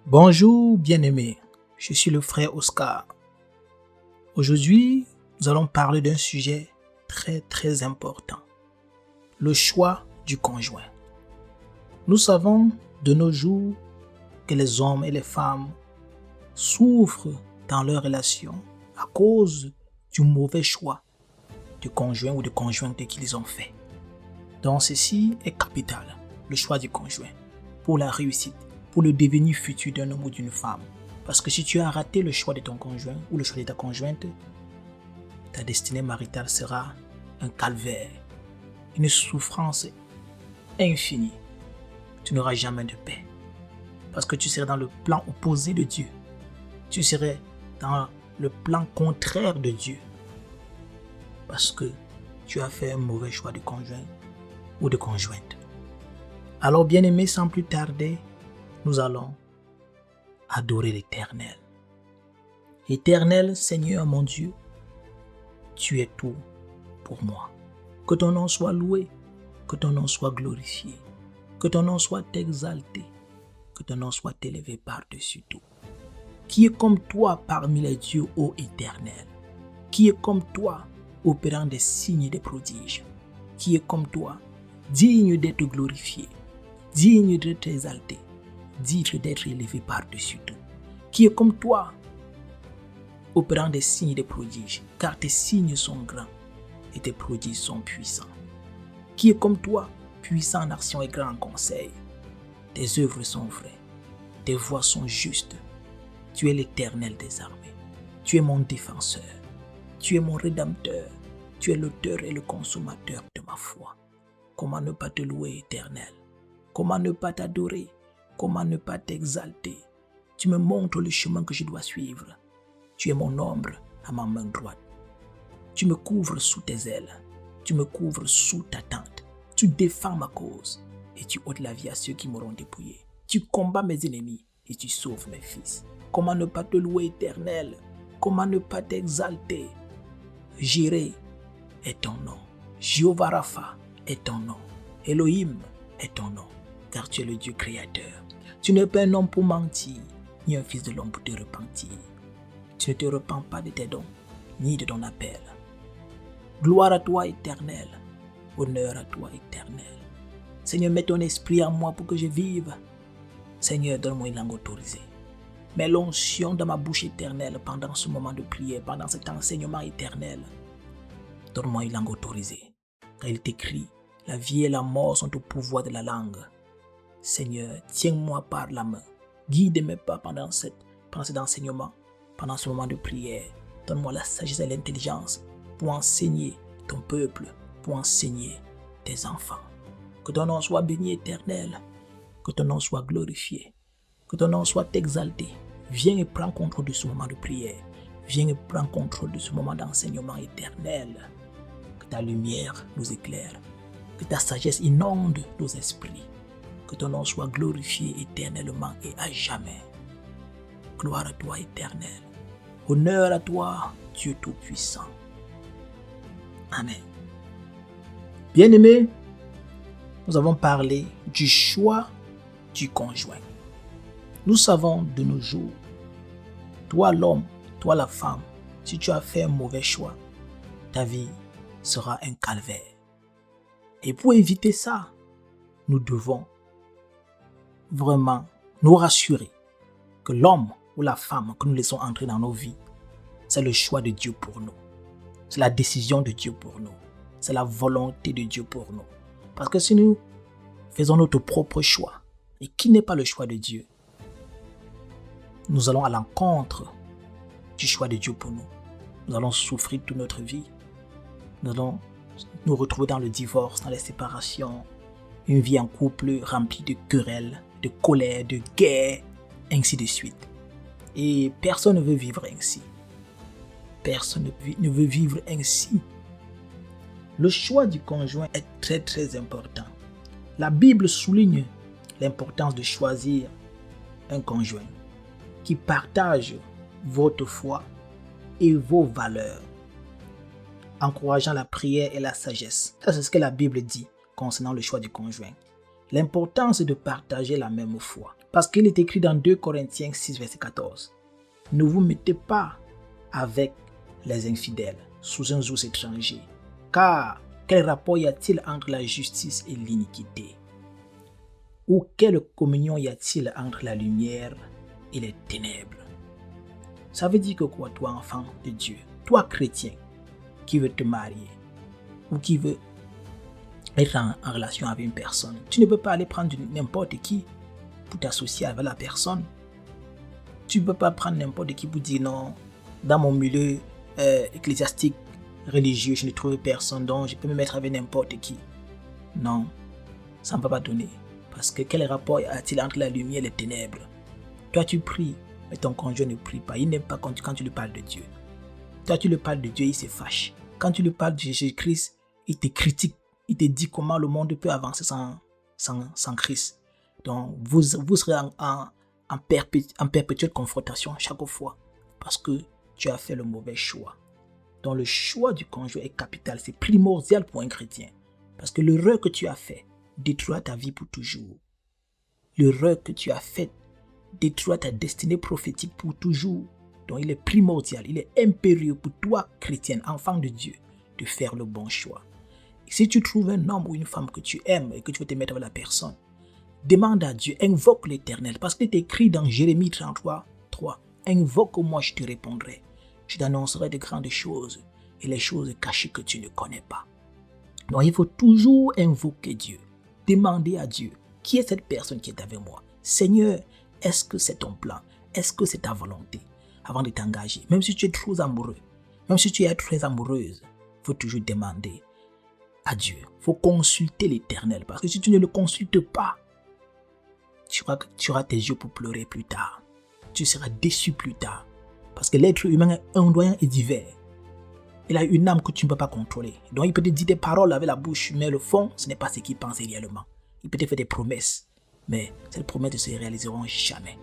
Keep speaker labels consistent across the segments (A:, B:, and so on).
A: Bonjour bien-aimés, je suis le frère Oscar. Aujourd'hui, nous allons parler d'un sujet très important, le choix du conjoint. Nous savons de nos jours que les hommes et les femmes souffrent dans leur relation à cause du mauvais choix de conjoint ou de conjointe qu'ils ont fait. Donc ceci est capital, le choix du conjoint, pour la réussite, pour le devenir futur d'un homme ou d'une femme. Parce que si tu as raté le choix de ton conjoint ou le choix de ta conjointe, ta destinée maritale sera un calvaire, une souffrance infinie. Tu n'auras jamais de paix. Parce que tu serais dans le plan opposé de Dieu. Tu serais dans le plan contraire de Dieu. Parce que tu as fait un mauvais choix de conjoint ou de conjointe. Alors bien-aimés, sans plus tarder, nous allons adorer l'Éternel. Éternel Seigneur mon Dieu, tu es tout pour moi. Que ton nom soit loué, que ton nom soit glorifié, que ton nom soit exalté, que ton nom soit élevé par-dessus tout. Qui est comme toi parmi les dieux, ô Éternel? Qui est comme toi, opérant des signes et des prodiges? Qui est comme toi, digne d'être glorifié, digne d'être exalté, digne d'être élevé par-dessus tout? Qui est comme toi, opérant des signes et des prodiges, car tes signes sont grands et tes prodiges sont puissants. Qui est comme toi, puissant en action et grand en conseil? Tes œuvres sont vraies, tes voies sont justes. Tu es l'Éternel des armées. Tu es mon défenseur. Tu es mon rédempteur. Tu es l'auteur et le consommateur de ma foi. Comment ne pas te louer, Éternel? Comment ne pas t'adorer? Comment ne pas t'exalter? Tu me montres le chemin que je dois suivre. Tu es mon ombre à ma main droite. Tu me couvres sous tes ailes. Tu me couvres sous ta tente. Tu défends ma cause et tu ôtes la vie à ceux qui m'auront dépouillé. Tu combats mes ennemis et tu sauves mes fils. Comment ne pas te louer, Éternel? Comment ne pas t'exalter? Jireh est ton nom. Jéhovah Rapha est ton nom. Elohim est ton nom, car tu es le Dieu créateur. Tu n'es pas un homme pour mentir, ni un fils de l'homme pour te repentir. Tu ne te repens pas de tes dons, ni de ton appel. Gloire à toi, Éternel. Honneur à toi, Éternel. Seigneur, mets ton esprit en moi pour que je vive. Seigneur, donne-moi une langue autorisée. Mets l'onction dans ma bouche éternelle pendant ce moment de prière, pendant cet enseignement éternel. Donne-moi une langue autorisée. Car il est écrit, la vie et la mort sont au pouvoir de la langue. Seigneur, tiens-moi par la main. Guide mes pas pendant cet enseignement, pendant ce moment de prière. Donne-moi la sagesse et l'intelligence pour enseigner ton peuple, pour enseigner tes enfants. Que ton nom soit béni éternel, que ton nom soit glorifié, que ton nom soit exalté. Viens et prends contrôle de ce moment de prière. Viens et prends contrôle de ce moment d'enseignement éternel. Que ta lumière nous éclaire. Que ta sagesse inonde nos esprits. Que ton nom soit glorifié éternellement et à jamais. Gloire à toi éternel. Honneur à toi, Dieu Tout-Puissant. Amen. Bien-aimés, nous avons parlé du choix du conjoint. Nous savons de nos jours, toi l'homme, toi la femme, si tu as fait un mauvais choix, ta vie sera un calvaire. Et pour éviter ça, nous devons vraiment nous rassurer que l'homme ou la femme que nous laissons entrer dans nos vies, c'est le choix de Dieu pour nous. C'est la décision de Dieu pour nous. C'est la volonté de Dieu pour nous. Parce que si nous faisons notre propre choix, et qui n'est pas le choix de Dieu, nous allons à l'encontre du choix de Dieu pour nous. Nous allons souffrir toute notre vie. Nous allons nous retrouver dans le divorce, dans les séparations, une vie en couple remplie de querelles, de colère, de guerre, ainsi de suite. Et personne ne veut vivre ainsi. Personne ne veut vivre ainsi. Le choix du conjoint est très important. La Bible souligne l'importance de choisir un conjoint qui partage votre foi et vos valeurs, encourageant la prière et la sagesse. Ça, c'est ce que la Bible dit concernant le choix du conjoint. L'importance de partager la même foi. Parce qu'il est écrit dans 2 Corinthiens 6, verset 14. Ne vous mettez pas avec les infidèles sous un joug étranger, car quel rapport y a-t-il entre la justice et l'iniquité? Ou quelle communion y a-t-il entre la lumière et les ténèbres? Ça veut dire que quoi, toi, enfant de Dieu, toi, chrétien, qui veut te marier, ou qui veut être en relation avec une personne, tu ne peux pas aller prendre n'importe qui pour t'associer avec la personne. Tu ne peux pas prendre n'importe qui pour dire non, dans mon milieu ecclésiastique, religieux, je ne trouve personne, donc je peux me mettre avec n'importe qui. Non, ça ne va pas donner. Parce que quel rapport y a-t-il entre la lumière et les ténèbres? Toi, tu pries, mais ton conjoint ne prie pas. Il n'aime pas quand tu lui parles de Dieu. Toi, tu lui parles de Dieu, il se fâche. Quand tu lui parles de Jésus-Christ, il te critique. Il te dit comment le monde peut avancer sans Christ. Donc, vous serez en perpétuelle confrontation chaque fois. Parce que tu as fait le mauvais choix. Donc, le choix du conjoint est capital. C'est primordial pour un chrétien. Parce que l'erreur que tu as faite détruira ta vie pour toujours. L'erreur que tu as faite détruira ta destinée prophétique pour toujours. Donc, il est primordial, il est impérieux pour toi, chrétienne, enfant de Dieu, de faire le bon choix. Si tu trouves un homme ou une femme que tu aimes et que tu veux te mettre avec la personne, demande à Dieu, invoque l'Éternel. Parce qu'il est écrit dans Jérémie 33, 3, invoque-moi, je te répondrai. Je t'annoncerai de grandes choses et les choses cachées que tu ne connais pas. Donc, il faut toujours invoquer Dieu. Demander à Dieu, qui est cette personne qui est avec moi? Seigneur, est-ce que c'est ton plan? Est-ce que c'est ta volonté? Avant de t'engager, même si tu es trop amoureux, même si tu es très amoureuse, il faut toujours demander à Dieu. Il faut consulter l'Éternel. Parce que si tu ne le consultes pas, tu auras tes yeux pour pleurer plus tard. Tu seras déçu plus tard. Parce que l'être humain ondoyant et divers. Il a une âme que tu ne peux pas contrôler. Donc il peut te dire des paroles avec la bouche, mais le fond, ce n'est pas ce qu'il pense réellement. Il peut te faire des promesses, mais ces promesses ne se réaliseront jamais.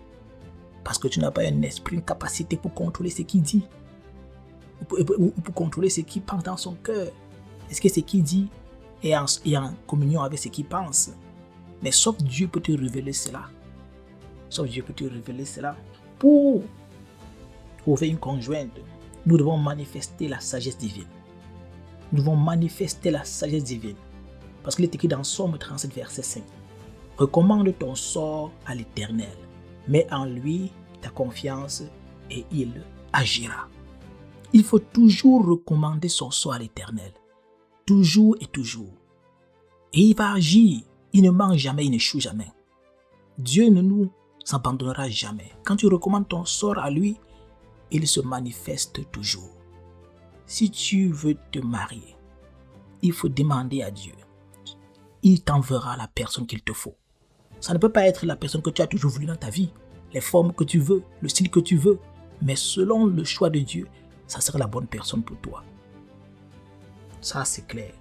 A: Parce que tu n'as pas un esprit, une capacité pour contrôler ce qu'il dit. Ou pour contrôler ce qu'il pense dans son cœur. Est-ce que ce qu'il dit est en communion avec ce qu'il pense? Mais sauf Dieu peut te révéler cela. Sauf Dieu peut te révéler cela. Pour trouver une conjointe, nous devons manifester la sagesse divine. Nous devons manifester la sagesse divine. Parce qu'il est écrit dans Psaume 37, verset 5. Recommande ton sort à l'Éternel. Mets en lui ta confiance et il agira. Il faut toujours recommander son sort à l'Éternel. Toujours et toujours. Et il va agir. Il ne ment jamais, il n'échoue jamais. Dieu ne nous abandonnera jamais. Quand tu recommandes ton sort à lui, il se manifeste toujours. Si tu veux te marier, il faut demander à Dieu. Il t'enverra la personne qu'il te faut. Ça ne peut pas être la personne que tu as toujours voulu dans ta vie, les formes que tu veux, le style que tu veux, mais selon le choix de Dieu, ça sera la bonne personne pour toi. Ça, c'est clair.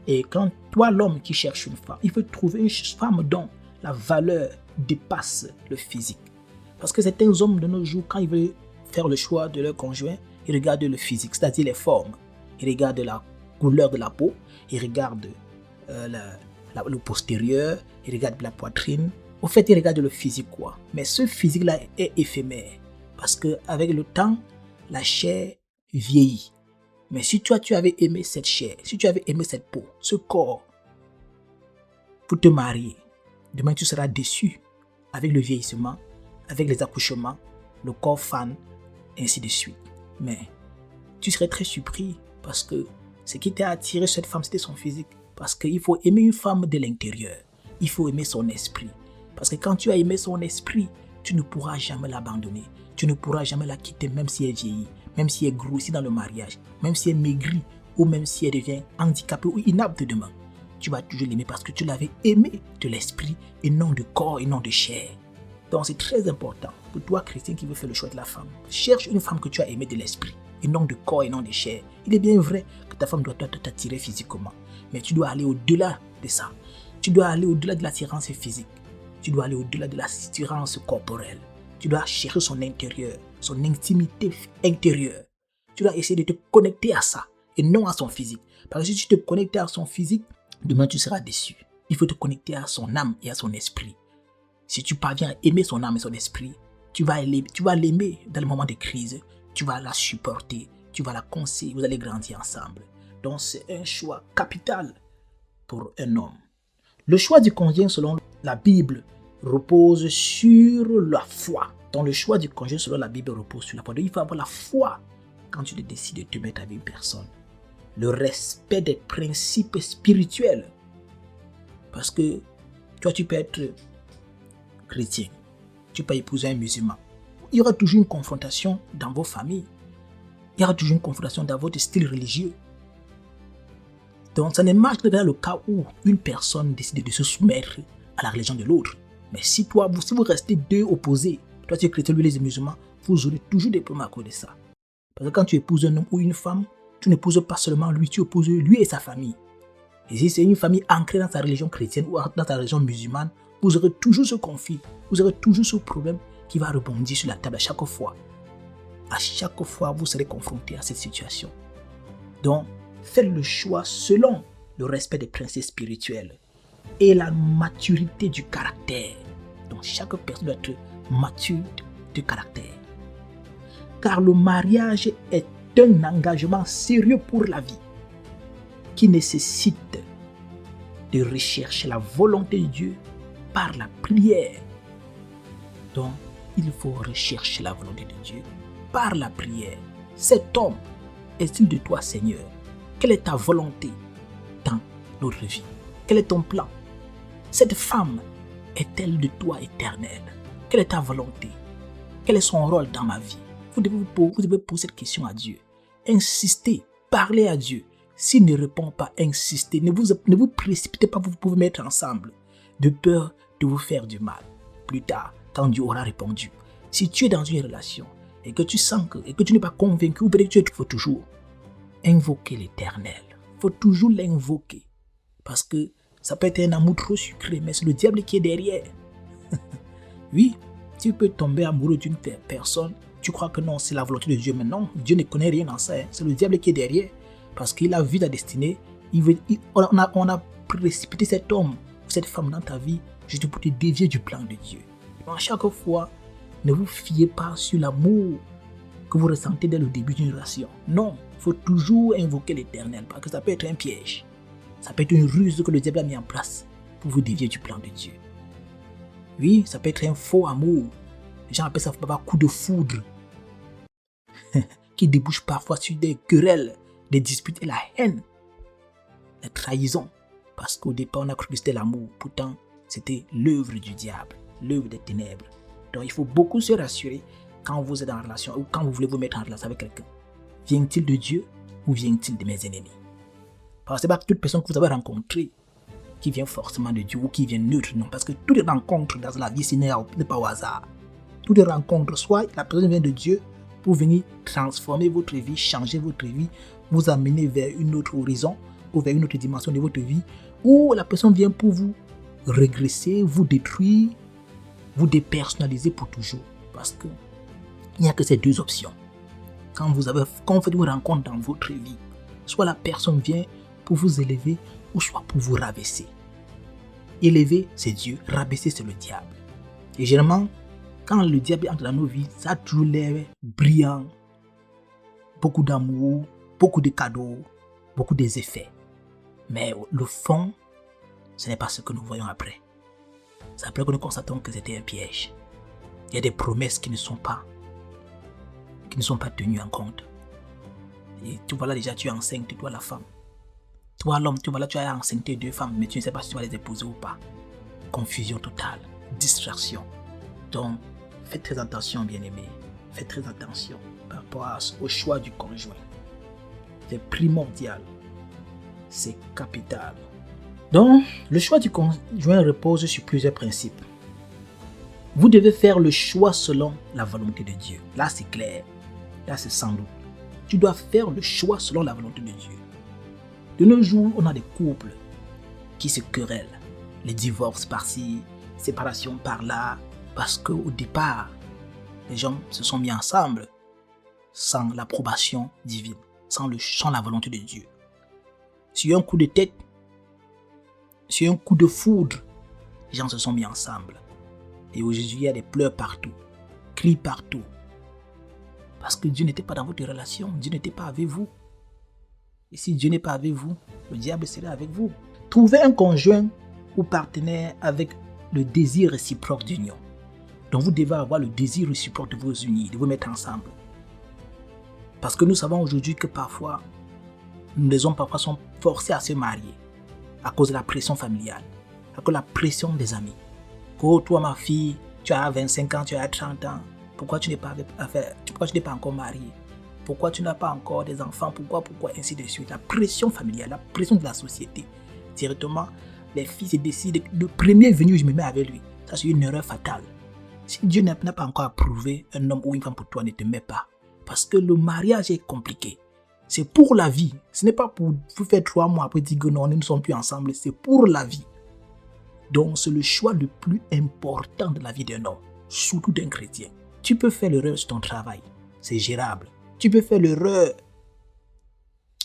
A: Et quand toi, l'homme qui cherche une femme, il faut trouver une femme dont la valeur dépasse le physique. Parce que certains hommes de nos jours, quand ils veulent faire le choix de leur conjoint, ils regardent le physique, c'est-à-dire les formes. Ils regardent la couleur de la peau, ils regardent le postérieur, ils regardent la poitrine. Au fait, ils regardent le physique, quoi. Mais ce physique-là est éphémère. Parce qu'avec le temps, la chair vieillit. Mais si toi, tu avais aimé cette chair, si tu avais aimé cette peau, ce corps, pour te marier, demain tu seras déçu avec le vieillissement, avec les accouchements, le corps fan, et ainsi de suite. Mais tu serais très surpris parce que ce qui t'a attiré cette femme, c'était son physique. Parce qu'il faut aimer une femme de l'intérieur. Il faut aimer son esprit. Parce que quand tu as aimé son esprit, tu ne pourras jamais l'abandonner. Tu ne pourras jamais la quitter, même si elle vieillit, même si elle grossit dans le mariage, même si elle maigrit, ou même si elle devient handicapée ou inapte demain. Tu vas toujours l'aimer parce que tu l'avais aimé de l'esprit et non de corps et non de chair. Donc c'est très important pour toi, chrétien, qui veut faire le choix de la femme. Cherche une femme que tu as aimée de l'esprit et non de corps et non de chair. Il est bien vrai que ta femme doit t'attirer physiquement, mais tu dois aller au-delà de ça. Tu dois aller au-delà de l'attirance physique. Tu dois aller au-delà de l'attirance corporelle. Tu dois chercher son intérieur, son intimité intérieure. Tu dois essayer de te connecter à ça et non à son physique. Parce que si tu te connectes à son physique, demain tu seras déçu. Il faut te connecter à son âme et à son esprit. Si tu parviens à aimer son âme et son esprit, tu vas l'aimer dans les moments de crise, tu vas la supporter, tu vas la conseiller, vous allez grandir ensemble. Donc c'est un choix capital pour un homme. Le choix du conjoint selon la Bible repose sur la foi. Donc le choix du conjoint selon la Bible repose sur la foi. Donc il faut avoir la foi quand tu décides de te mettre avec une personne. Le respect des principes spirituels. Parce que toi tu peux être chrétien, tu peux épouser un musulman. Il y aura toujours une confrontation dans vos familles. Il y aura toujours une confrontation dans votre style religieux. Donc ça ne marche que dans le cas où une personne décide de se soumettre à la religion de l'autre. Mais si vous restez deux opposés, toi tu es chrétien, lui les musulmans, vous aurez toujours des problèmes à cause de ça. Parce que quand tu épouses un homme ou une femme, tu n'épouses pas seulement lui, tu épouses lui et sa famille. Et si c'est une famille ancrée dans sa religion chrétienne ou dans sa religion musulmane, vous aurez toujours ce conflit, vous aurez toujours ce problème qui va rebondir sur la table à chaque fois. À chaque fois, vous serez confronté à cette situation. Donc, faites le choix selon le respect des principes spirituels et la maturité du caractère. Donc, chaque personne doit être mature de caractère. Car le mariage est un engagement sérieux pour la vie qui nécessite de rechercher la volonté de Dieu par la prière. Donc, il faut rechercher la volonté de Dieu par la prière. Cet homme est-il de toi, Seigneur? Quelle est ta volonté dans notre vie? Quel est ton plan? Cette femme est-elle de toi, Éternel? Quelle est ta volonté? Quel est son rôle dans ma vie? Vous devez poser cette question à Dieu. Insistez, parlez à Dieu. S'il ne répond pas, insistez. Ne vous précipitez pas, vous pouvez mettre ensemble, de peur de vous faire du mal. Plus tard, quand Dieu aura répondu. Si tu es dans une relation et que tu sens et que tu n'es pas convaincu, ou peut-être il faut toujours invoquer l'Éternel. Il faut toujours l'invoquer. Parce que ça peut être un amour trop sucré, mais c'est le diable qui est derrière. Oui, tu peux tomber amoureux d'une personne, tu crois que non, c'est la volonté de Dieu, mais non, Dieu ne connaît rien dans ça. C'est le diable qui est derrière. Parce qu'il a vu ta destinée, on a précipité cet homme ou cette femme dans ta vie juste pour te dévier du plan de Dieu. Donc, à chaque fois, ne vous fiez pas sur l'amour que vous ressentez dès le début d'une relation. Non, il faut toujours invoquer l'Éternel parce que ça peut être un piège. Ça peut être une ruse que le diable a mis en place pour vous dévier du plan de Dieu. Oui, ça peut être un faux amour. Les gens appellent ça un coup de foudre qui débouche parfois sur des querelles, des disputes et la haine, la trahison. Parce qu'au départ, on a cru que c'était l'amour. Pourtant, c'était l'œuvre du diable, l'œuvre des ténèbres. Donc, il faut beaucoup se rassurer quand vous êtes en relation ou quand vous voulez vous mettre en relation avec quelqu'un. Vient-il de Dieu ou vient-il de mes ennemis? Parce que ce n'est pas toute personne que vous avez rencontrée qui vient forcément de Dieu ou qui vient neutre. Non, parce que toutes les rencontres dans la vie, ce n'est pas au hasard. Toutes les rencontres, soit la personne vient de Dieu pour venir transformer votre vie, changer votre vie, vous amener vers une autre horizon ou vers une autre dimension de votre vie, ou la personne vient pour vous régresser, vous détruire, vous dépersonnaliser pour toujours. Parce qu'il n'y a que ces deux options. Quand vous faites une rencontre dans votre vie, soit la personne vient pour vous élever ou soit pour vous rabaisser. Élever, c'est Dieu, rabaisser, c'est le diable. Et généralement, quand le diable entre dans nos vies, ça a toujours l'air brillant, beaucoup d'amour, beaucoup de cadeaux, beaucoup des effets. Mais le fond, ce n'est pas ce que nous voyons après. C'est après que nous constatons que c'était un piège. Il y a des promesses qui ne sont pas tenues en compte. Et tu vois là déjà, tu es enceinte, toi la femme. Toi l'homme, tu as enceinté deux femmes, mais tu ne sais pas si tu vas les épouser ou pas. Confusion totale, distraction. Donc, faites très attention, bien-aimés. Faites très attention par rapport au choix du conjoint. C'est primordial. C'est capital. Donc, le choix du conjoint repose sur plusieurs principes. Vous devez faire le choix selon la volonté de Dieu. Là, c'est clair. Là, c'est sans doute. Tu dois faire le choix selon la volonté de Dieu. De nos jours, on a des couples qui se querellent. Les divorces par-ci, séparation par-là. Parce qu'au départ, les gens se sont mis ensemble sans l'approbation divine, sans la volonté de Dieu. Sur un coup de tête, sur un coup de foudre, les gens se sont mis ensemble. Et aujourd'hui, il y a des pleurs partout, cris partout. Parce que Dieu n'était pas dans votre relation, Dieu n'était pas avec vous. Et si Dieu n'est pas avec vous, le diable serait avec vous. Trouvez un conjoint ou partenaire avec le désir réciproque d'union. Donc vous devez avoir le désir réciproque de vous unir, de vous mettre ensemble. Parce que nous savons aujourd'hui que parfois, les hommes parfois sont forcés à se marier à cause de la pression familiale, à cause de la pression des amis. Oh, toi ma fille, tu as 25 ans, tu as 30 ans, pourquoi tu n'es pas encore marié? Pourquoi tu n'as pas encore des enfants? Pourquoi, ainsi de suite. La pression familiale, la pression de la société. Directement, les filles se décident, le premier venu, je me mets avec lui. Ça, c'est une erreur fatale. Si Dieu n'a pas encore approuvé un homme ou une femme pour toi, ne te mets pas. Parce que le mariage est compliqué. C'est pour la vie. Ce n'est pas pour vous faire 3 mois après dire que non, nous ne sommes plus ensemble. C'est pour la vie. Donc, c'est le choix le plus important de la vie d'un homme, surtout d'un chrétien. Tu peux faire l'erreur sur ton travail. C'est gérable. Tu peux faire l'erreur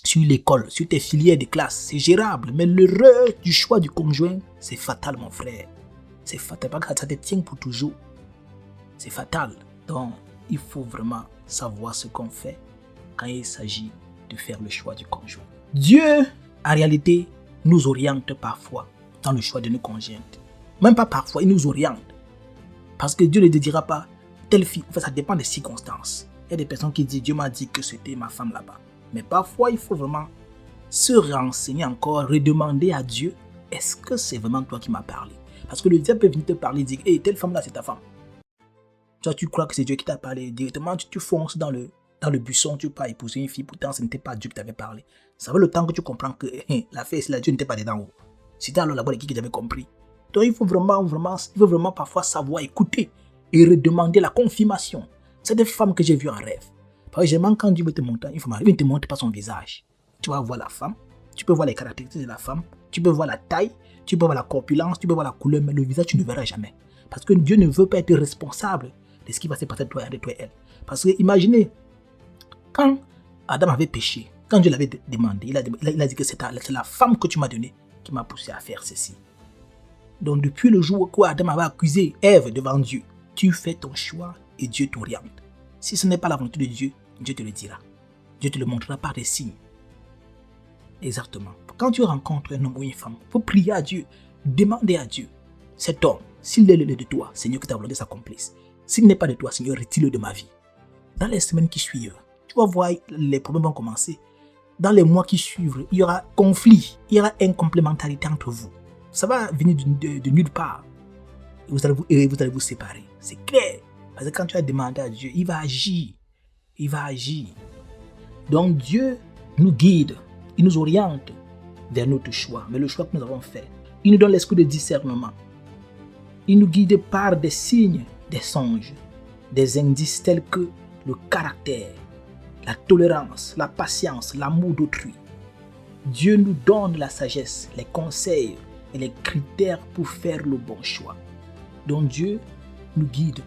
A: sur l'école, sur tes filières de classe. C'est gérable. Mais l'erreur du choix du conjoint, c'est fatal, mon frère. C'est fatal. Parce que ça te tient pour toujours. C'est fatal. Donc, il faut vraiment savoir ce qu'on fait quand il s'agit de faire le choix du conjoint. Dieu, en réalité, nous oriente parfois dans le choix de nos conjointes. Même pas parfois, il nous oriente. Parce que Dieu ne te dira pas, telle fille, ça dépend des circonstances. Il y a des personnes qui disent, Dieu m'a dit que c'était ma femme là-bas. Mais parfois, il faut vraiment se renseigner encore, redemander à Dieu, est-ce que c'est vraiment toi qui m'as parlé? Parce que le diable peut venir te parler et dire, hey, telle femme là, c'est ta femme. Toi, tu crois que c'est Dieu qui t'a parlé. Directement, tu fonces dans le buisson, tu peux épouser une fille, pourtant ce n'était pas Dieu qui t'avait parlé. Ça fait le temps que tu comprends que l'affaire, c'est là, Dieu n'était pas dedans. C'était alors là-bas qui t'avait compris. Donc il faut vraiment parfois savoir écouter et redemander la confirmation. C'est des femmes que j'ai vues en rêve. Parce que j'aime quand Dieu veut te montrer, il ne te montre pas son visage. Tu vas voir la femme, tu peux voir les caractéristiques de la femme, tu peux voir la taille, tu peux voir la corpulence, tu peux voir la couleur, mais le visage, tu ne verras jamais. Parce que Dieu ne veut pas être responsable de ce qui va se passer entre toi et elle. Parce que imaginez, quand Adam avait péché, quand Dieu l'avait demandé, il a dit que c'est la femme que tu m'as donnée qui m'a poussé à faire ceci. Donc depuis le jour où Adam avait accusé Ève devant Dieu, tu fais ton choix et Dieu t'oriente. Si ce n'est pas la volonté de Dieu, Dieu te le dira. Dieu te le montrera par des signes. Exactement. Quand tu rencontres un homme ou une femme, il faut prier à Dieu, demander à Dieu, cet homme, s'il est de toi, Seigneur, que ta volonté s'accomplisse. S'il n'est pas de toi, Seigneur, retire-le de ma vie. Dans les semaines qui suivent, tu vas voir, les problèmes vont commencer. Dans les mois qui suivent, il y aura conflit, il y aura incomplémentarité entre vous. Ça va venir de nulle part. Et vous allez vous séparer. C'est clair. Parce que quand tu as demandé à Dieu, il va agir. Il va agir. Donc Dieu nous guide, il nous oriente vers notre choix. Mais le choix que nous avons fait, il nous donne l'esprit de discernement. Il nous guide par des signes, des songes, des indices tels que le caractère, la tolérance, la patience, l'amour d'autrui. Dieu nous donne la sagesse, les conseils et les critères pour faire le bon choix. Donc Dieu nous guide.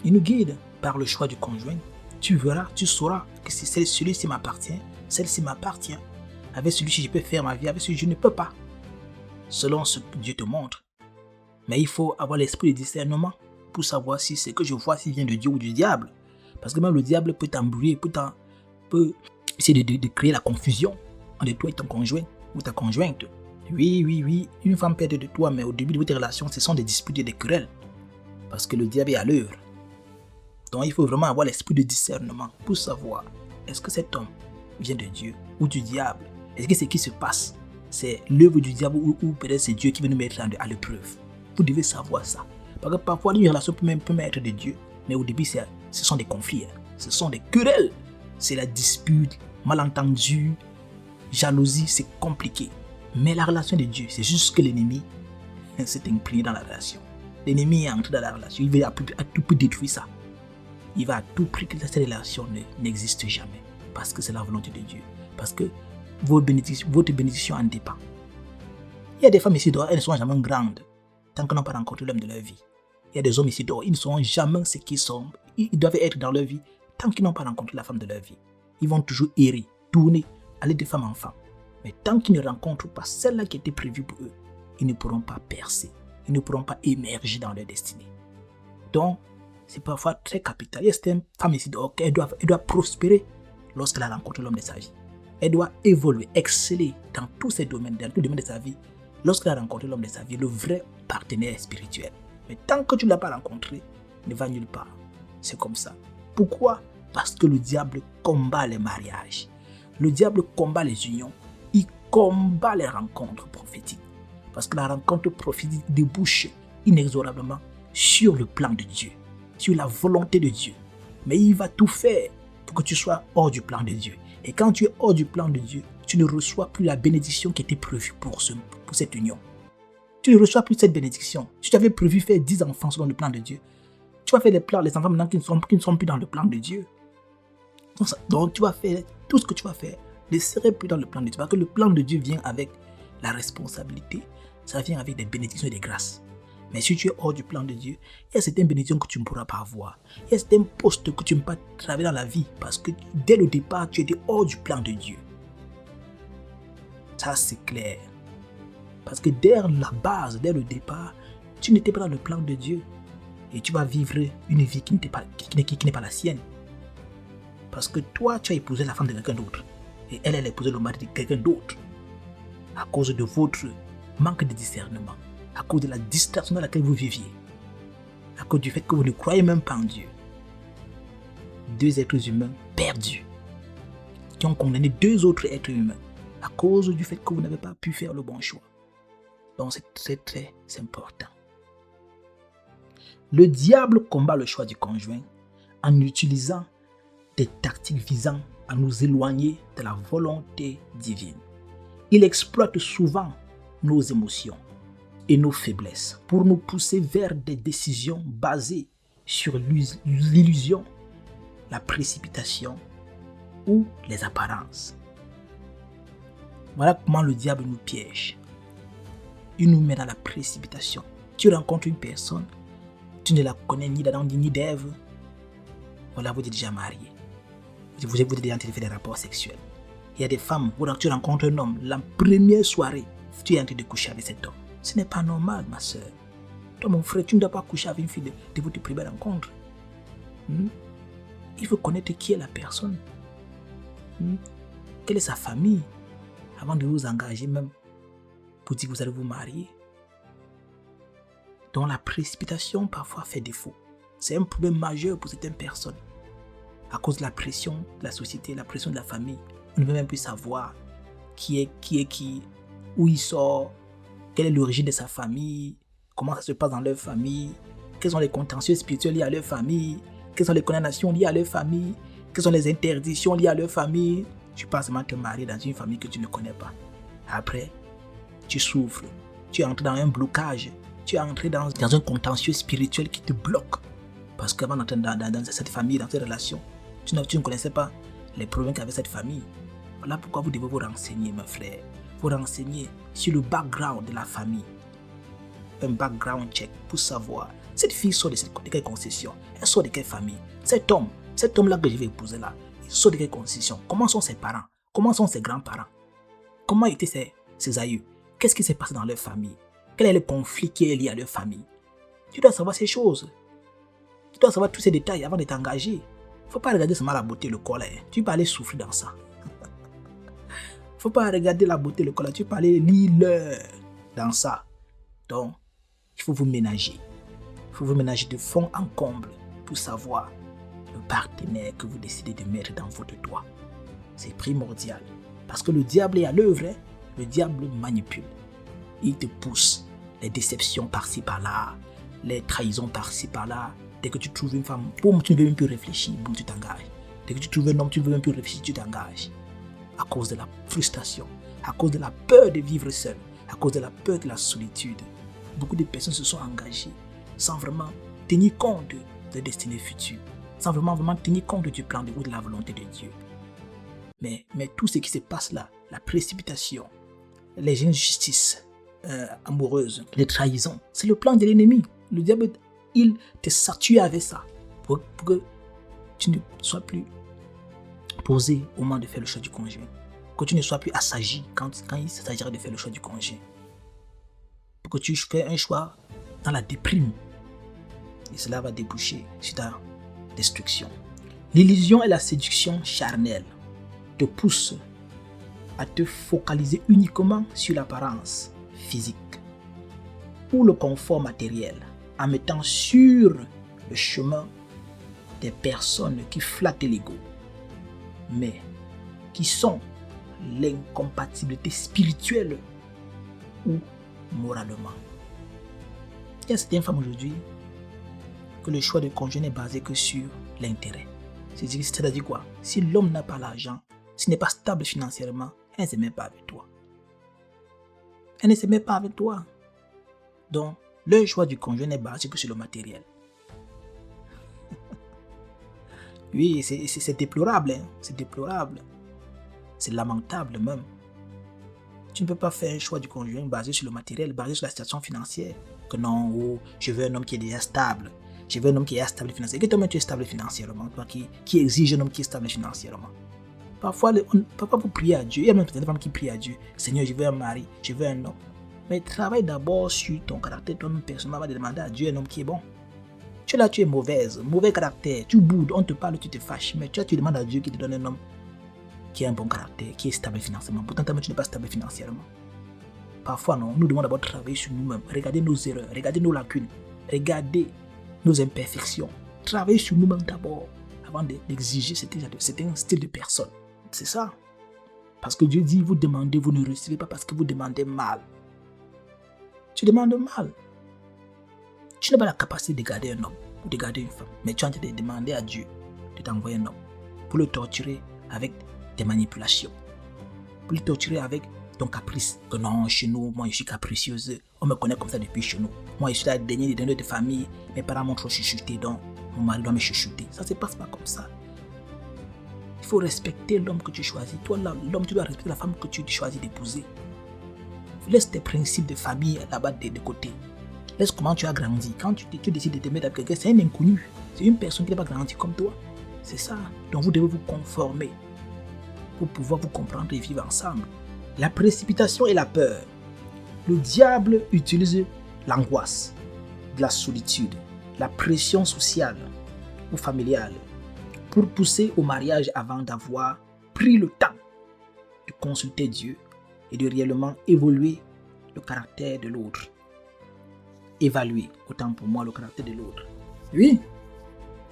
A: Il nous guide par le choix du conjoint. Tu verras, tu sauras que si celui-ci m'appartient, celle-ci m'appartient. Avec celui-ci, je peux faire ma vie, avec celui-ci, je ne peux pas. Selon ce que Dieu te montre. Mais il faut avoir l'esprit de discernement pour savoir si ce que je vois s'il vient de Dieu ou du diable. Parce que même le diable peut t'embrouiller, peut essayer de créer la confusion entre toi et ton conjoint ou ta conjointe. Oui, une femme peut être de toi, mais au début de votre relation, ce sont des disputes et des querelles. Parce que le diable est à l'heure. Donc il faut vraiment avoir l'esprit de discernement pour savoir est-ce que cet homme vient de Dieu ou du diable. Est-ce que ce qui se passe, c'est l'œuvre du diable ou peut-être c'est Dieu qui veut nous mettre à l'épreuve. Vous devez savoir ça. Parce que parfois, une relation peut même être de Dieu, mais au début, ce sont des conflits, ce sont des querelles. C'est la dispute, malentendu, jalousie, c'est compliqué. Mais la relation de Dieu, c'est juste que l'ennemi s'est imprégné dans la relation. L'ennemi est entré dans la relation, il veut à tout prix détruire ça. Il va à tout prix que cette relation n'existe jamais. Parce que c'est la volonté de Dieu. Parce que votre bénédiction en dépend. Il y a des femmes ici dehors, elles ne sont jamais grandes tant qu'elles n'ont pas rencontré l'homme de leur vie. Il y a des hommes ici dehors, ils ne seront jamais ce qu'ils sont. Ils doivent être dans leur vie tant qu'ils n'ont pas rencontré la femme de leur vie. Ils vont toujours errer, tourner, aller de femme en femme. Mais tant qu'ils ne rencontrent pas celle-là qui était prévue pour eux, ils ne pourront pas percer. ils ne pourront pas émerger dans leur destinée. Donc, c'est parfois très capital. Il y a certaines femmes ici, elle doit prospérer lorsqu'elle a rencontré l'homme de sa vie. Elle doit évoluer, exceller dans tous ces domaines, dans tous les domaines de sa vie. Lorsqu'elle a rencontré l'homme de sa vie, le vrai partenaire spirituel. Mais tant que tu ne l'as pas rencontré, ne va nulle part. C'est comme ça. Pourquoi? Parce que le diable combat les mariages. Le diable combat les unions. Il combat les rencontres prophétiques. Parce que la rencontre prophétique débouche inexorablement sur le plan de Dieu, sur la volonté de Dieu. Mais il va tout faire pour que tu sois hors du plan de Dieu. Et quand tu es hors du plan de Dieu, tu ne reçois plus la bénédiction qui était prévue pour cette union. Tu ne reçois plus cette bénédiction. Si tu avais prévu faire 10 enfants selon le plan de Dieu, tu vas faire les enfants maintenant qui ne sont plus dans le plan de Dieu. Donc tu vas faire tout ce que tu vas faire ne serait plus dans le plan de Dieu. Parce que le plan de Dieu vient avec la responsabilité, ça vient avec des bénédictions et des grâces. Mais si tu es hors du plan de Dieu, il y a certaines bénédictions que tu ne pourras pas avoir. Il y a certains postes que tu ne peux pas travailler dans la vie parce que dès le départ, tu étais hors du plan de Dieu. Ça, c'est clair. Parce que dès la base, dès le départ, tu n'étais pas dans le plan de Dieu. Et tu vas vivre une vie qui n'est pas la sienne. Parce que toi, tu as épousé la femme de quelqu'un d'autre. Et elle a épousé le mari de quelqu'un d'autre. À cause de votre manque de discernement. À cause de la distraction dans laquelle vous viviez. À cause du fait que vous ne croyez même pas en Dieu. 2 êtres humains perdus. Qui ont condamné 2 autres êtres humains. À cause du fait que vous n'avez pas pu faire le bon choix. Donc c'est très important. Le diable combat le choix du conjoint en utilisant des tactiques visant à nous éloigner de la volonté divine. Il exploite souvent nos émotions et nos faiblesses pour nous pousser vers des décisions basées sur l'illusion, la précipitation ou les apparences. Voilà comment le diable nous piège. Il nous met dans la précipitation. Tu rencontres une personne, tu ne la connais ni d'Adam ni d'Ève. Voilà, vous êtes déjà mariés. Vous êtes déjà en train de faire des rapports sexuels. Il y a des femmes, tu rencontres un homme, la première soirée, tu es en train de coucher avec cet homme. Ce n'est pas normal, ma soeur. Toi, mon frère, tu ne dois pas coucher avec une fille de votre première rencontre. Il faut connaître qui est la personne. Quelle est sa famille avant de vous engager même pour dire que vous allez vous marier. Donc la précipitation parfois fait défaut. C'est un problème majeur pour certaines personnes. À cause de la pression de la société, la pression de la famille, on ne veut même plus savoir qui est qui, où il sort, quelle est l'origine de sa famille, comment ça se passe dans leur famille, quels sont les contentieux spirituels liés à leur famille, quelles sont les condamnations liées à leur famille, quelles sont les interdictions liées à leur famille. Tu passes seulement te marier dans une famille que tu ne connais pas. Après, tu souffres, tu es entré dans un blocage, tu es entré dans un contentieux spirituel qui te bloque. Parce qu'avant d'entrer dans cette famille, dans cette relation, tu ne connaissais pas les problèmes qu'avait cette famille. Voilà pourquoi vous devez vous renseigner, mes frères. Vous renseigner sur le background de la famille. Un background check pour savoir cette fille sort de quelle concession, elle sort de quelle famille. Cet homme-là que je vais épouser là, il sort de quelle concession. Comment sont ses parents? Comment sont ses grands-parents? Comment étaient ses aïeux? Qu'est-ce qui s'est passé dans leur famille? Quel est le conflit qui est lié à leur famille? Tu dois savoir ces choses. Tu dois savoir tous ces détails avant de t'engager. Il ne faut pas regarder seulement la beauté, le corps là. Tu peux aller souffrir dans ça. Il ne faut pas regarder la beauté, le corps là. Tu peux aller lire dans ça. Donc, il faut vous ménager. Il faut vous ménager de fond en comble pour savoir le partenaire que vous décidez de mettre dans votre toit. C'est primordial. Parce que le diable est à l'œuvre. Le diable manipule. Il te pousse. Les déceptions par-ci par-là. Les trahisons par-ci par-là. Dès que tu trouves une femme, boum, tu ne veux même plus réfléchir, boum, tu t'engages. Dès que tu trouves un homme, tu ne veux même plus réfléchir, tu t'engages. À cause de la frustration, à cause de la peur de vivre seul, à cause de la peur de la solitude. Beaucoup de personnes se sont engagées sans vraiment tenir compte de leur destinée future, sans vraiment tenir compte du plan ou de la volonté de Dieu. Mais tout ce qui se passe là, la précipitation, les injustices amoureuses, les trahisons, c'est le plan de l'ennemi. Le diable, il te satue avec ça pour que tu ne sois plus posé au moment de faire le choix du conjoint. Que tu ne sois plus assagi quand il s'agira de faire le choix du conjoint. que tu fais un choix dans la déprime. Et cela va déboucher sur ta destruction. L'illusion et la séduction charnelle te poussent à te focaliser uniquement sur l'apparence physique ou le confort matériel, en mettant sur le chemin des personnes qui flattent l'ego, mais qui sont l'incompatibilité spirituelle ou moralement. Il y a certaines femmes aujourd'hui que le choix de conjoint n'est basé que sur l'intérêt. C'est-à-dire quoi? Si l'homme n'a pas l'argent, s'il n'est pas stable financièrement, elle ne se met pas avec toi. Elle ne se met pas avec toi. Donc, le choix du conjoint n'est basé que sur le matériel. Oui, c'est déplorable. Hein? C'est déplorable. C'est lamentable même. Tu ne peux pas faire un choix du conjoint basé sur le matériel, basé sur la situation financière. Que non, oh, je veux un homme qui est déjà stable. Je veux un homme qui est stable financièrement. Et que toi-même tu es stable financièrement. Toi qui exige un homme qui est stable financièrement. Parfois, vous priez à Dieu. Il y a même des femmes qui prient à Dieu. Seigneur, je veux un mari, je veux un homme. Mais travaille d'abord sur ton caractère. Toi-même, personnellement, va demander à Dieu un homme qui est bon. Tu es là, tu es mauvaise, mauvais caractère. Tu boudes, on te parle, tu te fâches. Mais tu demandes à Dieu qui te donne un homme qui a un bon caractère, qui est stable financièrement. Pourtant, toi-même, tu n'es pas stable financièrement. Parfois, non, nous devons d'abord travailler sur nous-mêmes. Regardez nos erreurs, regardez nos lacunes, regardez nos imperfections. Travailler sur nous-mêmes d'abord, avant d'exiger certains styles de personne. C'est ça. Parce que Dieu dit, vous demandez, vous ne recevez pas parce que vous demandez mal. Tu demandes mal. Tu n'as pas la capacité de garder un homme ou de garder une femme. Mais tu es en train de demander à Dieu de t'envoyer un homme pour le torturer avec des manipulations. Pour le torturer avec ton caprice. Que non, chez nous, moi je suis capricieuse. On me connaît comme ça depuis chez nous. Moi je suis la dernière des derniers de famille. Mes parents m'ont trop chuchoté, donc mon mari doit me chuchoter. Ça ne se passe pas comme ça. Il faut respecter l'homme que tu choisis. Toi, l'homme, tu dois respecter la femme que tu choisis d'épouser. Laisse tes principes de famille là-bas de côté. Laisse comment tu as grandi. Quand tu décides de te mettre avec quelqu'un, c'est un inconnu. C'est une personne qui n'a pas grandi comme toi. C'est ça. Donc vous devez vous conformer pour pouvoir vous comprendre et vivre ensemble. La précipitation et la peur. Le diable utilise l'angoisse, de la solitude, la pression sociale ou familiale pour pousser au mariage avant d'avoir pris le temps de consulter Dieu et de réellement évoluer le caractère de l'autre. Évaluer, autant pour moi, le caractère de l'autre. Oui,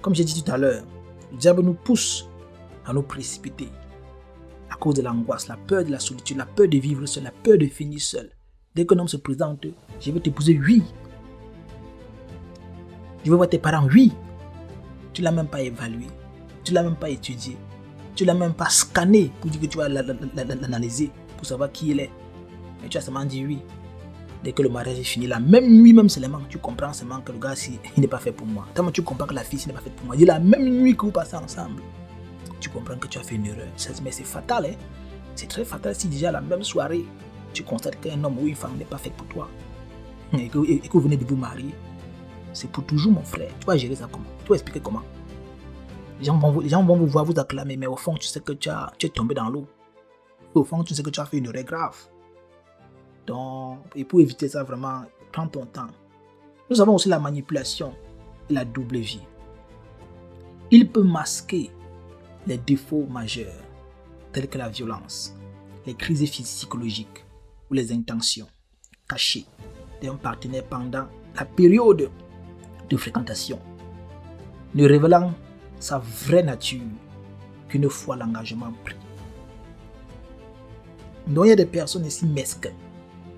A: comme j'ai dit tout à l'heure, le diable nous pousse à nous précipiter à cause de l'angoisse, la peur de la solitude, la peur de vivre seul, la peur de finir seul. Dès qu'un homme se présente, je veux t'épouser, oui. Je veux voir tes parents, oui. Tu ne l'as même pas évalué, tu ne l'as même pas étudié, tu ne l'as même pas scanné pour dire que tu vas l'analyser, pour savoir qui il est. Mais tu as seulement dit oui. Dès que le mariage est fini, la même nuit, même seulement, tu comprends seulement que le gars, il n'est pas fait pour moi. Tellement tu comprends que la fille, n'est pas faite pour moi. Et la même nuit que vous passez ensemble, tu comprends que tu as fait une erreur. Mais c'est fatal, hein. C'est très fatal si déjà la même soirée, tu constates qu'un homme ou une femme n'est pas fait pour toi. Et que vous venez de vous marier. C'est pour toujours, mon frère. Tu vas gérer ça comment? Tu vas expliquer comment? Les gens vont vous voir vous acclamer, mais au fond, tu sais que tu es tombé dans l'eau. Au fond, tu sais que tu as fait une erreur grave. Donc, et pour éviter ça, vraiment, prends ton temps. Nous avons aussi la manipulation et la double vie. Il peut masquer les défauts majeurs, tels que la violence, les crises psychologiques ou les intentions cachées d'un partenaire pendant la période de fréquentation, ne révélant sa vraie nature qu'une fois l'engagement pris. Donc, il y a des personnes ici mesquines,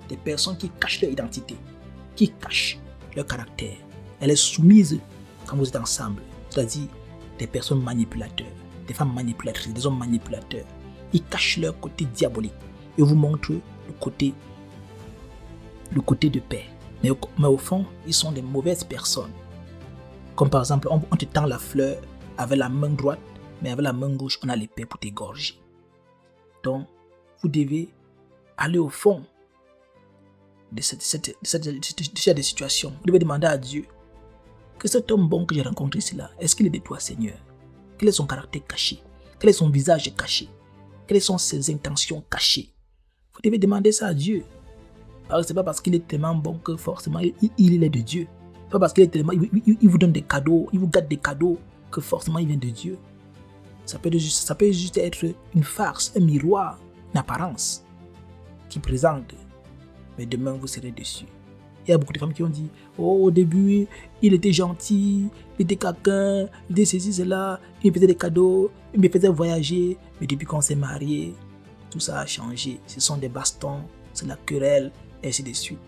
A: des personnes qui cachent leur identité, qui cachent leur caractère. Elle est soumise quand vous êtes ensemble, c'est-à-dire des personnes manipulateurs, des femmes manipulatrices, des hommes manipulateurs. Ils cachent leur côté diabolique et vous montrent le côté de paix. Mais au fond, ils sont des mauvaises personnes. Comme par exemple, on te tend la fleur avec la main droite, mais avec la main gauche, on a l'épée pour t'égorger. Donc, vous devez aller au fond de cette situation. Vous devez demander à Dieu que cet homme bon que j'ai rencontré ici là, est-ce qu'il est de toi, Seigneur? Quel est son caractère caché? Quel est son visage caché? Quelles sont ses intentions cachées? Vous devez demander ça à Dieu. Alors, c'est pas parce qu'il est tellement bon que forcément il est de Dieu. C'est pas parce qu'il est tellement, il vous donne des cadeaux, il vous gâte des cadeaux que forcément il vient de Dieu. Ça peut juste être une farce, un miroir, une apparence qui présente. Mais demain, vous serez déçus. Il y a beaucoup de femmes qui ont dit, oh, au début, il était gentil, il était quelqu'un, il était ceci, cela, il me faisait des cadeaux, il me faisait voyager. Mais depuis qu'on s'est mariés, tout ça a changé. Ce sont des bastons, c'est la querelle, et ainsi de suite.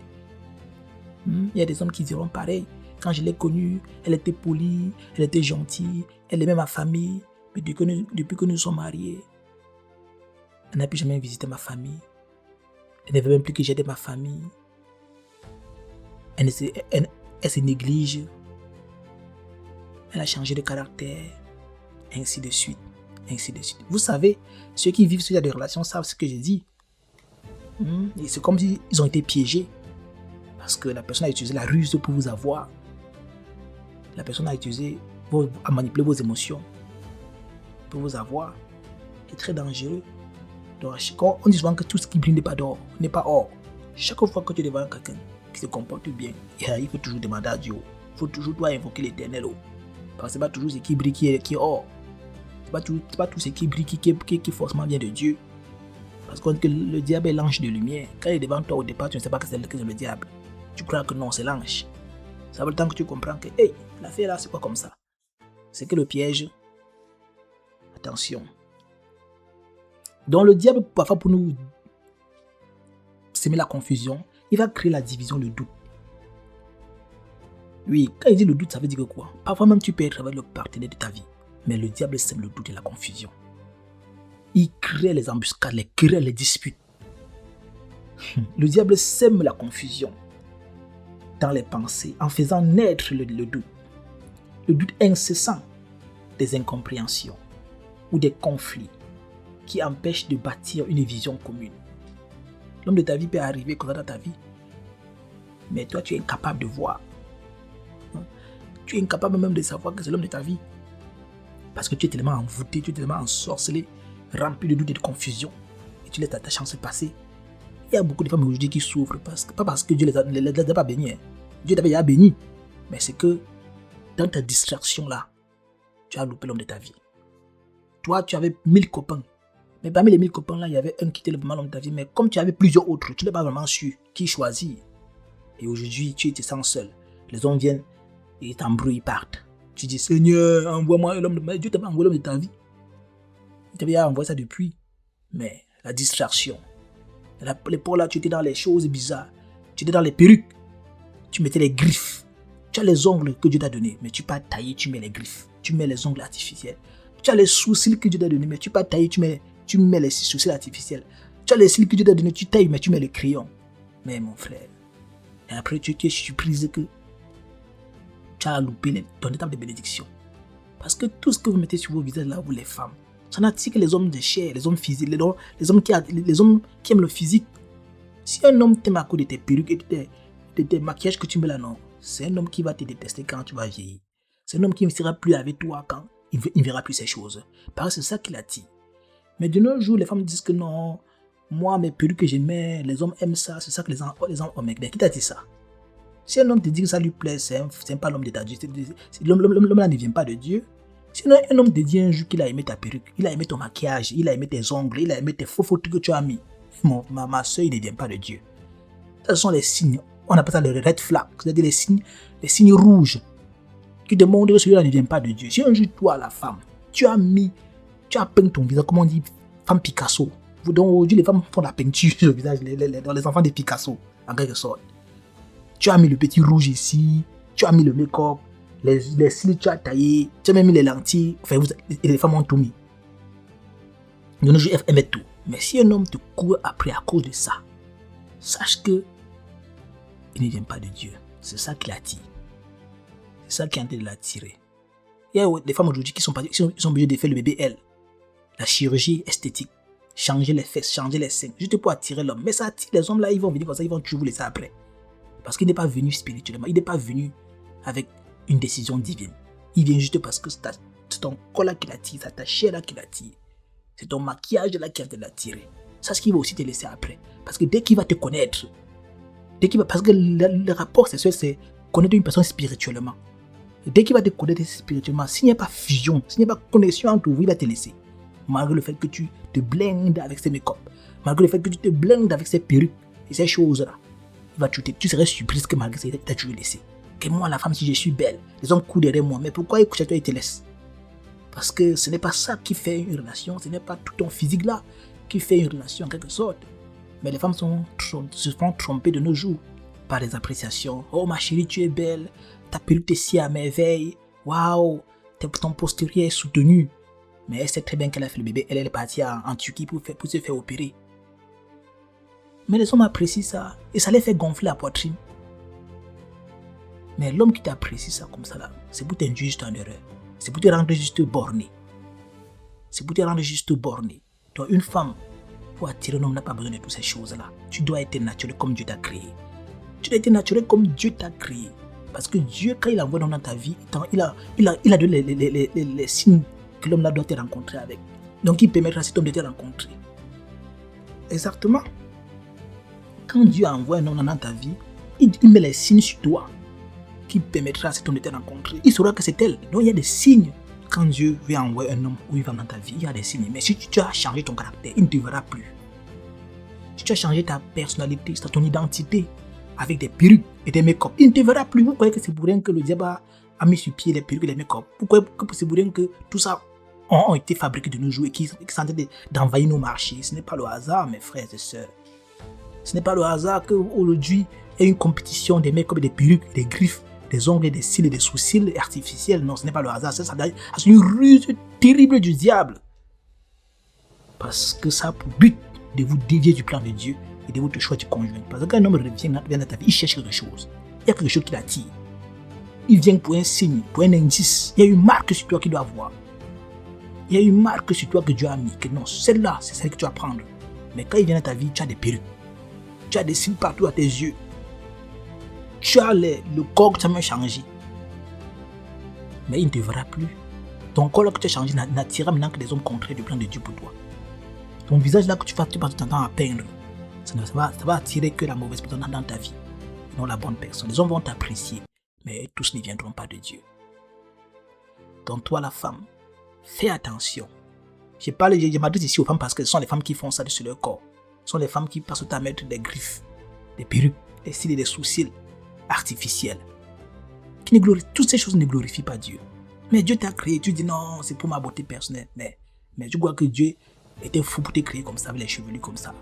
A: Il y a des hommes qui diront pareil. Quand je l'ai connue, elle était polie, elle était gentille, elle aimait ma famille. Mais depuis que nous sommes mariés, elle n'a plus jamais visité ma famille. Elle ne veut même plus que j'aide ma famille. Elle se néglige. Elle a changé de caractère. Ainsi de suite. Ainsi de suite. Vous savez, ceux qui vivent ce genre de relations savent ce que j'ai dit. Et c'est comme s'ils ont été piégés. Parce que la personne a utilisé la ruse pour vous avoir. La personne a manipulé vos émotions pour vous avoir. C'est très dangereux. Donc, on dit souvent que tout ce qui brille n'est pas d'or, n'est pas or. Chaque fois que tu es devant quelqu'un qui se comporte bien, il faut toujours demander à Dieu. Il faut toujours invoquer l'Éternel. Parce que ce n'est pas toujours ce qui brille qui est or. Ce n'est pas tout ce qui brille qui forcément vient de Dieu. Parce que le diable est l'ange de lumière. Quand il est devant toi au départ, tu ne sais pas que c'est le diable. Tu crois que non, c'est l'ange. Ça veut le temps que tu comprends que, hey, l'affaire là, c'est pas comme ça. C'est que le piège. Attention. Donc le diable, parfois pour nous semer la confusion, il va créer la division, le doute. Oui, quand il dit le doute, ça veut dire quoi? Parfois même tu peux être avec le partenaire de ta vie. Mais le diable sème le doute et la confusion. Il crée les embuscades, les querelles, les disputes. Le diable sème la confusion dans les pensées en faisant naître le doute. Le doute incessant des incompréhensions ou des conflits qui empêchent de bâtir une vision commune. L'homme de ta vie peut arriver comme ça dans ta vie, mais toi tu es incapable de voir. Tu es incapable même de savoir que c'est l'homme de ta vie. Parce que tu es tellement envoûté, tu es tellement ensorcelé, rempli de doute et de confusion. Et tu laisses ta chance passer. Il y a beaucoup de femmes aujourd'hui qui souffrent, pas parce que Dieu ne les a pas bénies. Dieu t'avait déjà béni. Mais c'est que dans ta distraction là, tu as loupé l'homme de ta vie. Toi, tu avais 1000 copains. Mais parmi les 1000 copains là, il y avait un qui était vraiment l'homme de ta vie. Mais comme tu avais plusieurs autres, tu n'es pas vraiment sûr qui choisir. Et aujourd'hui, tu te sens seul. Les hommes viennent et ils t'embrouillent, ils partent. Tu dis, Seigneur, envoie-moi l'homme de ma vie. Dieu t'a pas envoyé l'homme de ta vie. Il t'avait envoyé ça depuis. Mais la distraction. L'époque là, tu étais dans les choses bizarres. Tu étais dans les perruques. Tu mettais les griffes. Tu as les ongles que Dieu t'a donnés, mais tu n'as pas taillé, tu mets les griffes. Tu mets les ongles artificiels. Tu as les sourcils que Dieu t'a donnés, mais tu n'as pas taillé, tu mets les sourcils artificiels. Tu as les cils que Dieu t'a donnés, tu tailles, mais tu mets les crayons. Mais mon frère, et après tu es surpris que tu as loupé ton étape de bénédiction. Parce que tout ce que vous mettez sur vos visages là, vous les femmes, ça n'attire que les hommes de chair, les hommes physiques, les hommes qui aiment le physique. Si un homme t'aime à cause de tes perruques et de tes maquillages que tu mets là, non, c'est un homme qui va te détester quand tu vas vieillir. C'est un homme qui ne sera plus avec toi quand il ne verra plus ces choses. Parce que c'est ça qui l'attire. Mais de nos jours, les femmes disent que non, moi, mes perruques que je mets, les hommes aiment ça, c'est ça que les hommes aiment. Mais qui t'a dit ça? Si un homme te dit que ça lui plaît, c'est pas l'homme de ta Dieu. L'homme là ne vient pas de Dieu. Sinon, un homme te dit un jour qu'il a aimé ta perruque, il a aimé ton maquillage, il a aimé tes ongles, il a aimé tes faux trucs que tu as mis. Ma soeur, il ne vient pas de Dieu. Ce sont les signes. On appelle ça le red flag, c'est-à-dire les signes rouges qui démontrent que celui-là ne vient pas de Dieu. Si un jour, toi, la femme, tu as peint ton visage, comme on dit, femme Picasso. Donc aujourd'hui, les femmes font la peinture sur le visage, dans les enfants de Picasso, en quelque sorte. Tu as mis le petit rouge ici, tu as mis le make-up, les cils, tu as taillé, tu as même mis les lentilles. Enfin, les femmes ont tout mis. De nos jours, elles mettent tout. Mais si un homme te court après à cause de ça, sache que il ne vient pas de Dieu. C'est ça qui l'attire. C'est ça qui est en train de l'attirer. Il y a des femmes aujourd'hui qui sont obligées de faire le bébé L. La chirurgie esthétique. Changer les fesses, changer les seins. Juste pour attirer l'homme. Mais ça attire les hommes là, ils vont venir comme ça, ils vont toujours vous laisser après. Parce qu'il n'est pas venu spirituellement. Il n'est pas venu avec une décision divine. Il vient juste parce que c'est ton corps là qui l'attire, c'est ta chair là qui l'attire. C'est ton maquillage là qui est en train de l'attirer. C'est ce qu'il va aussi te laisser après. Parce que dès qu'il va te connaître, Parce que le rapport sexuel, c'est connaître une personne spirituellement. Dès qu'il va te connaître spirituellement, s'il n'y a pas fusion, s'il n'y a pas connexion entre vous, il va te laisser. Malgré le fait que tu te blindes avec ses make-up, malgré le fait que tu te blindes avec ses perruques et ces choses-là, tu serais surprise que malgré ça, il t'a toujours laissé. Que moi, la femme, si je suis belle, les hommes courent derrière moi, mais pourquoi ils couchent avec toi et te laissent? Parce que ce n'est pas ça qui fait une relation, ce n'est pas tout ton physique là qui fait une relation en quelque sorte. Mais les femmes se font tromper de nos jours par des appréciations. Oh ma chérie, tu es belle, ta perruque est si à merveille, waouh, ton postérieur est soutenu. Mais elle sait très bien qu'elle a fait le bébé, elle est partie en Turquie pour se faire opérer. Mais les hommes apprécient ça et ça les fait gonfler la poitrine. Mais l'homme qui t'apprécie ça comme ça là, c'est pour t'induire juste en erreur. C'est pour te rendre juste borné. C'est pour te rendre juste borné. Toi, une femme, pour attirer un homme, n'a pas besoin de toutes ces choses-là. Tu dois être naturel comme Dieu t'a créé. Tu dois être naturel comme Dieu t'a créé. Parce que Dieu, quand il envoie l'homme dans ta vie, il a donné les signes que l'homme là doit te rencontrer avec. Donc il permettra à cet homme de te rencontrer. Exactement. Quand Dieu envoie un homme dans ta vie, il met les signes sur toi qui permettra à cet homme de te rencontrer. Il saura que c'est elle. Donc il y a des signes. Quand Dieu veut envoyer un homme où il va dans ta vie, il y a des signes. Mais si tu as changé ton caractère, il ne te verra plus. Si tu as changé ta personnalité, ton identité, avec des perruques et des make-up, il ne te verra plus. Vous croyez que c'est pour rien que le diable a mis sur pied les perruques et les make-up? Vous croyez que c'est pour rien que tout ça ont été fabriqués de nos jours et qui sont en train d'envahir nos marchés? Ce n'est pas le hasard, mes frères et sœurs. Ce n'est pas le hasard qu'aujourd'hui, il y a une compétition des make-up et des perruques, des griffes, des ongles, des cils et des sous-cils artificiels. Non, ce n'est pas le hasard. C'est une ruse terrible du diable. Parce que ça a pour but de vous dévier du plan de Dieu et de votre choix du conjoint. Parce que quand un homme vient dans ta vie, il cherche quelque chose. Il y a quelque chose qui l'attire. Il vient pour un signe, pour un indice. Il y a une marque sur toi qu'il doit avoir. Il y a une marque sur toi que Dieu a mis. Que non, celle-là, c'est celle que tu vas prendre. Mais quand il vient dans ta vie, tu as des perruques. Tu as des signes partout à tes yeux. Tu as le corps que tu as même changé. Mais il ne te verra plus. Ton corps là que tu as changé n'attirera maintenant que des hommes contraires du plan de Dieu pour toi. Ton visage là que tu passes tout ton temps à peindre, ça va attirer que la mauvaise personne dans ta vie, non la bonne personne. Les hommes vont t'apprécier, mais tous ne viendront pas de Dieu. Donc toi la femme, fais attention. Je m'adresse ici aux femmes parce que ce sont les femmes qui font ça sur leur corps. Ce sont les femmes qui passent à mettre des griffes, des perruques, des cils et des sous-cils artificiels. Toutes ces choses ne glorifient pas Dieu. Mais Dieu t'a créé, tu dis non, c'est pour ma beauté personnelle. Mais tu crois que Dieu était fou pour te créer comme ça, avec les chevelus comme ça,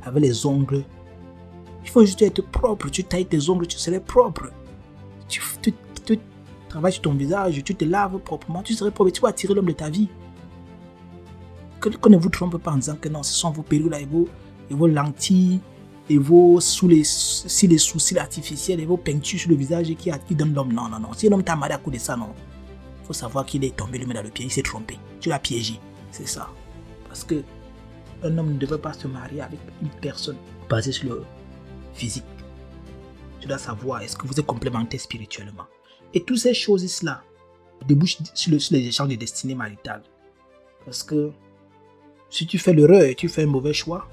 A: avec les ongles. Il faut juste être propre. Tu tailles tes ongles, tu serais propre. Tu travailles sur ton visage, tu te laves proprement, tu serais propre et tu vas attirer l'homme de ta vie. Qu'on ne vous trompe pas en disant que non, ce sont vos perruques là et vos lentilles et vos sous-cils artificiels et vos peintures sur le visage qui donnent l'homme. Non. Si l'homme t'a marié à cause de ça, non. Il faut savoir qu'il est tombé le main dans le pied, il s'est trompé. Tu l'as piégé. C'est ça. Parce que un homme ne devrait pas se marier avec une personne basée sur le physique. Tu dois savoir, est-ce que vous êtes complémentaires spirituellement? Et toutes ces choses-là débouchent sur les échanges de destinée maritale. Parce que si tu fais l'erreur et tu fais un mauvais choix,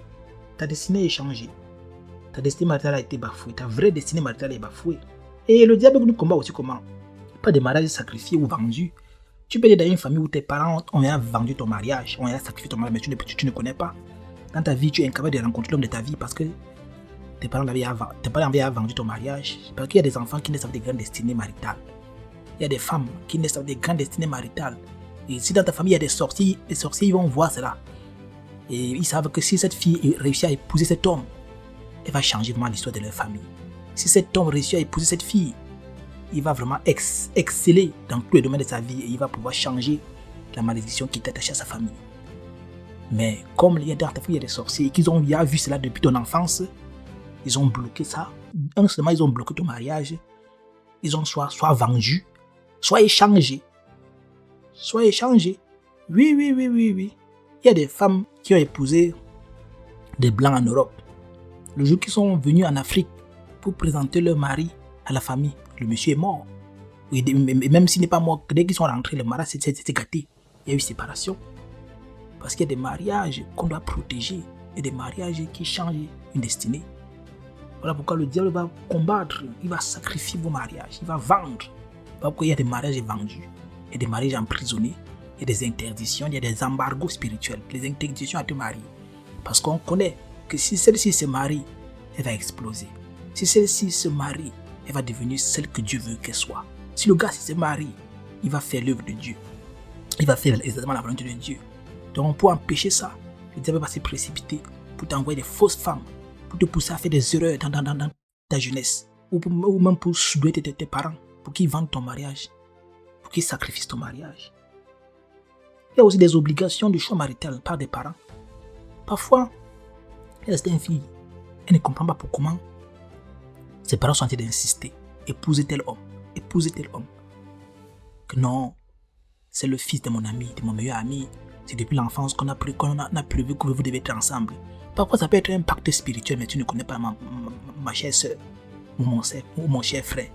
A: ta destinée est changée. Ta destinée maritale a été bafouée. Ta vraie destinée maritale est bafouée. Et le diable nous combat aussi comment? Pas de mariage sacrifié ou vendu. Tu peux être dans une famille où tes parents ont vendu ton mariage, ont sacrifié ton mariage, mais tu ne connais pas. Dans ta vie, tu es incapable de rencontrer l'homme de ta vie parce que tes parents avaient vendu ton mariage. Parce qu'il y a des enfants qui naissent avec des grandes destinées maritales. Il y a des femmes qui naissent avec des grandes destinées maritales. Et si dans ta famille il y a des sorciers ils vont voir cela. Et ils savent que si cette fille réussit à épouser cet homme, elle va changer vraiment l'histoire de leur famille. Si cet homme réussit à épouser cette fille, il va vraiment exceller dans tous les domaines de sa vie et il va pouvoir changer la malédiction qui est attachée à sa famille. Mais comme il y a dans ta famille des sorciers et qu'ils ont vu cela depuis ton enfance, ils ont bloqué ça. Non seulement ils ont bloqué ton mariage, ils ont soit vendu, soit échangé. Oui. Il y a des femmes qui ont épousé des blancs en Europe. Le jour qu'ils sont venus en Afrique pour présenter leur mari à la famille, le monsieur est mort. Et même s'il n'est pas mort, dès qu'ils sont rentrés, le mariage s'est gâté. Il y a eu séparation. Parce qu'il y a des mariages qu'on doit protéger et des mariages qui changent une destinée. Voilà pourquoi le diable va combattre, il va sacrifier vos mariages, il va vendre. Voilà pourquoi il y a des mariages vendus, il y a des mariages emprisonnés, il y a des interdictions, il y a des embargos spirituels, les interdictions à te marier. Parce qu'on connaît que si celle-ci se marie, elle va exploser. Si celle-ci se marie, elle va devenir celle que Dieu veut qu'elle soit. Si le gars se marie, il va faire l'œuvre de Dieu. Il va faire exactement la volonté de Dieu. Donc pour empêcher ça, le diable va se précipiter pour t'envoyer des fausses femmes, pour te pousser à faire des erreurs dans ta jeunesse, ou même pour soudoyer tes parents, pour qu'ils vendent ton mariage, pour qu'ils sacrifient ton mariage. Il y a aussi des obligations de choix marital par des parents. Parfois, il y a certaines filles, elles ne comprennent pas pour comment ses parents sont en train d'insister, épouser tel homme, que non, c'est le fils de mon ami, de mon meilleur ami, c'est depuis l'enfance qu'on a prévu que vous devez être ensemble. Parfois, ça peut être un pacte spirituel, mais tu ne connais pas ma chère soeur ou mon cher frère.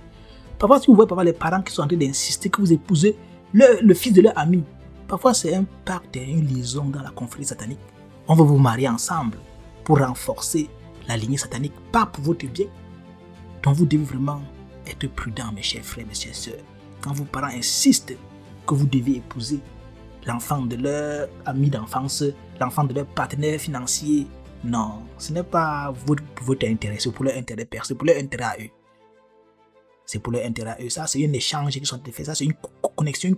A: Parfois, si vous voyez les parents qui sont en train d'insister que vous épousez le fils de leur ami, parfois c'est un pacte, une liaison dans la confrérie satanique. On veut vous marier ensemble pour renforcer la lignée satanique, pas pour votre bien. Donc vous devez vraiment être prudent, mes chers frères, mes chères sœurs. Quand vos parents insistent que vous devez épouser l'enfant de leur ami d'enfance, l'enfant de leur partenaire financier, non, ce n'est pas pour votre intérêt, c'est pour leur intérêt personnel, c'est pour leur intérêt à eux. C'est pour leur intérêt à eux. Ça, c'est un échange qui sont faits. Ça, c'est une connexion,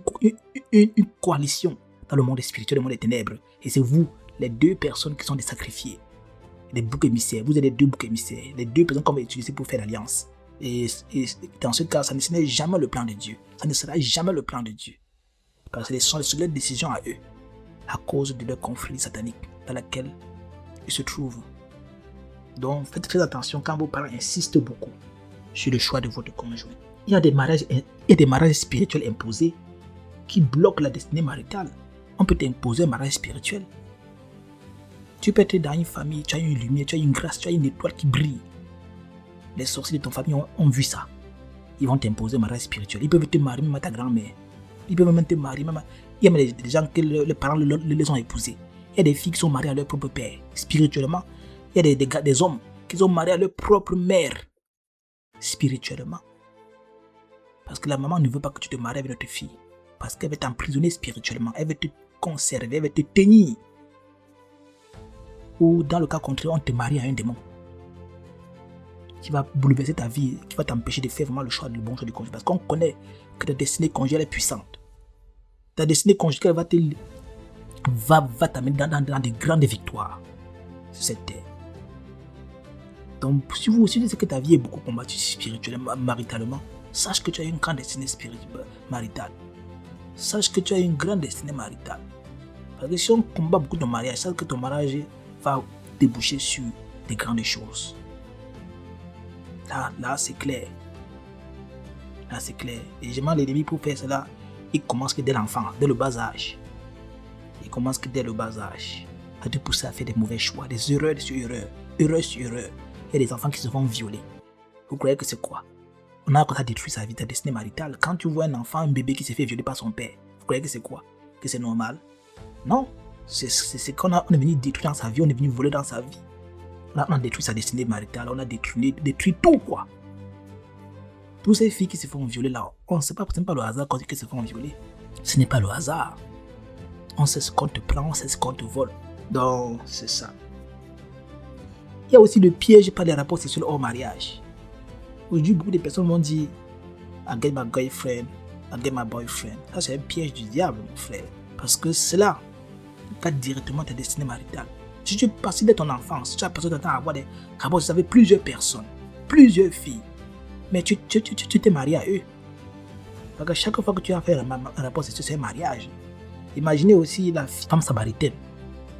A: une coalition dans le monde spirituel, le monde des ténèbres. Et c'est vous, les deux personnes qui sont des sacrifiés, des boucs émissaires. Vous êtes les deux boucs émissaires, les deux personnes qu'on va utiliser pour faire l'alliance. Et dans ce cas, ça ne sera jamais le plan de Dieu. Ça ne sera jamais le plan de Dieu. Parce que ce sont leurs décisions à eux, à cause de leur conflit satanique dans lequel ils se trouvent. Donc, faites très attention quand vos parents insistent beaucoup sur le choix de votre conjoint. Il y a des mariages spirituels imposés qui bloquent la destinée maritale. On peut t'imposer un mariage spirituel. Tu peux être dans une famille, tu as une lumière, tu as une grâce, tu as une étoile qui brille. Les sorciers de ton famille ont vu ça. Ils vont t'imposer un mariage spirituel. Ils peuvent te marier même à ta grand-mère. Ils peuvent même te marier. Il y a même des gens que les parents les ont épousés. Il y a des filles qui sont mariées à leur propre père. Spirituellement, il y a des hommes qui sont mariés à leur propre mère. Spirituellement. Parce que la maman ne veut pas que tu te maries avec notre fille. Parce qu'elle va t'emprisonner spirituellement. Elle va te conserver, elle va te tenir. Ou dans le cas contraire, on te marie à un démon qui va bouleverser ta vie, qui va t'empêcher de faire vraiment le bon choix du conjugal. Parce qu'on connaît que ta destinée conjugale est puissante. Ta destinée conjugale va t'amener dans de grandes victoires sur cette terre. Donc, si vous aussi dites que ta vie est beaucoup combattue spirituellement, maritalement, sache que tu as une grande destinée spirituelle, maritale. Sache que tu as une grande destinée maritale. Parce que si on combat beaucoup ton mariage, sache que ton mariage va déboucher sur des grandes choses. Là, c'est clair. Là, c'est clair. Et généralement, l'ennemi, pour faire cela, il commence que dès l'enfant, dès le bas âge. Il commence que dès le bas âge à te pousser à faire des mauvais choix, des erreurs sur erreurs, erreurs sur erreurs. Il y a des enfants qui se font violer. Vous croyez que c'est quoi? On a déjà détruit sa vie, ta destinée maritale. Quand tu vois un enfant, un bébé qui se fait violer par son père, vous croyez que c'est quoi? Que c'est normal? Non. C'est qu'on est venu détruire dans sa vie, on est venu voler dans sa vie. On a détruit sa destinée maritale, on a détruit tout, quoi. Toutes ces filles qui se font violer là, on ne sait pas, ce n'est pas le hasard qu'elles se font violer. Ce n'est pas le hasard. On sait ce qu'on te prend, on sait ce qu'on te vole. Donc, c'est ça. Il y a aussi le piège par les rapports sexuels hors mariage. Aujourd'hui, beaucoup de personnes vont dire I get my girlfriend, I get my boyfriend. Ça, c'est un piège du diable, mon frère. Parce que cela va directement ta destinée maritale. Si tu es passé de ton enfance, tu as passé ton temps à avoir des rapports sexuels avec plusieurs personnes, plusieurs filles, mais tu t'es marié à eux. Parce que chaque fois que tu as fait un rapport sexuel, c'est un mariage. Imaginez aussi la femme samaritaine.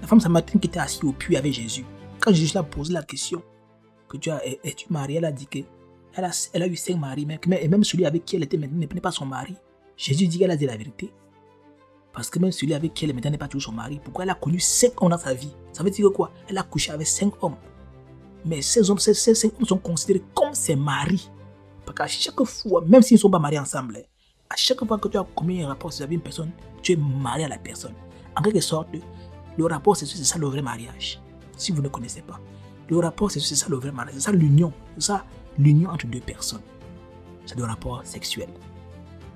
A: La femme samaritaine qui était assise au puits avec Jésus. Quand Jésus l'a posé la question, que es-tu mariée, elle a dit que elle a eu 5 maris, et même celui avec qui elle était maintenant n'est pas son mari. Jésus dit qu'elle a dit la vérité. Parce que même celui avec qui elle est maintenant n'est pas toujours son mari. Pourquoi elle a connu 5 hommes dans sa vie? Ça veut dire quoi? Elle a couché avec 5 hommes. Mais ces 5 hommes sont considérés comme ses maris. Parce qu'à chaque fois, même s'ils ne sont pas mariés ensemble, à chaque fois que tu as commis un rapport avec une personne, tu es marié à la personne. En quelque sorte, le rapport, c'est ça le vrai mariage. Si vous ne connaissez pas. Le rapport, c'est ça le vrai mariage. C'est ça l'union. C'est ça l'union entre deux personnes. C'est le rapport sexuel.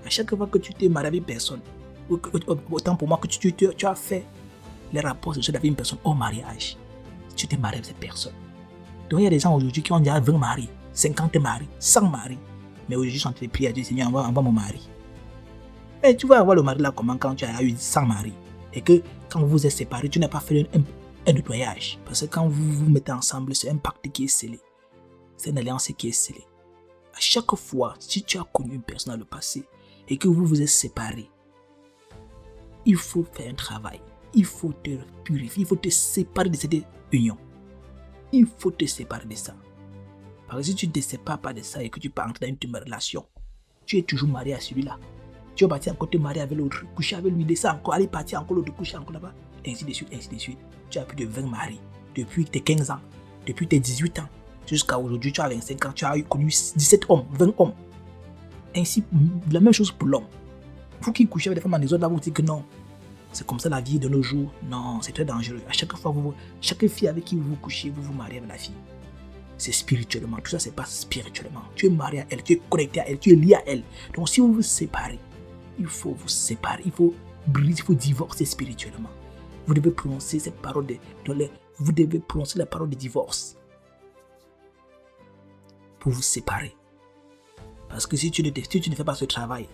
A: À chaque fois que tu t'es marié avec une personne, autant pour moi que tu as fait les rapports sexuels avec une personne au mariage, tu t'es marié avec cette personne. Donc il y a des gens aujourd'hui qui ont déjà 20 maris, 50 maris, 100 maris. Mais aujourd'hui, je suis en train de prier à Dieu, Seigneur, envoie mon mari. Mais tu vas avoir le mari là comment quand tu as eu 100 maris et que quand vous vous êtes séparés, tu n'as pas fait un nettoyage. Parce que quand vous vous mettez ensemble, c'est un pacte qui est scellé. C'est une alliance qui est scellée. À chaque fois, si tu as connu une personne dans le passé et que vous vous êtes séparés, il faut faire un travail. Il faut te purifier, il faut te séparer de cette union. Il faut te séparer de ça. Parce que si tu ne te sépares pas de ça et que tu peux entrer dans une relation, tu es toujours marié à celui-là. Tu vas partir encore te marier avec l'autre, coucher avec lui, descendre encore, aller partir encore l'autre, coucher encore là-bas, ainsi de suite, ainsi de suite. Tu as plus de 20 maris depuis tes 15 ans, depuis tes 18 ans, jusqu'à aujourd'hui, tu as 25 ans, tu as connu 17 hommes, 20 hommes. Ainsi, la même chose pour l'homme. Vous qui couchez avec des femmes en désordre, là, vous dites que non, c'est comme ça la vie de nos jours. Non, c'est très dangereux. À chaque fois, chaque fille avec qui vous vous couchez, vous vous mariez avec la fille. C'est spirituellement, tout ça se passe spirituellement. Tu es marié à elle, tu es connecté à elle, tu es lié à elle. Donc si vous vous séparez, il faut vous séparer, il faut briser, il faut divorcer spirituellement. Vous devez prononcer cette parole vous devez prononcer la parole de divorce pour vous séparer. Parce que si tu ne fais pas ce travail,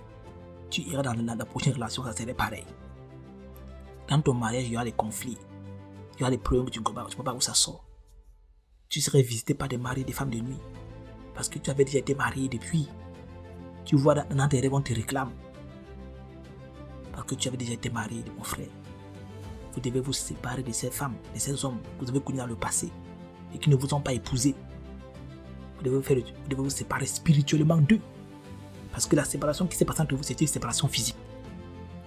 A: tu iras dans la prochaine relation, ça serait pareil. Dans ton mariage, il y aura des conflits, il y aura des problèmes que tu ne sais pas où ça sort. Tu serais visité par des maris, des femmes de nuit. Parce que tu avais déjà été marié depuis. Tu vois, dans tes rêves, on te réclame. Parce que tu avais déjà été marié, mon frère. Vous devez vous séparer de ces femmes, de ces hommes que vous avez connus dans le passé et qui ne vous ont pas épousé. Vous devez vous séparer spirituellement d'eux. Parce que la séparation qui s'est passée entre vous, c'est une séparation physique.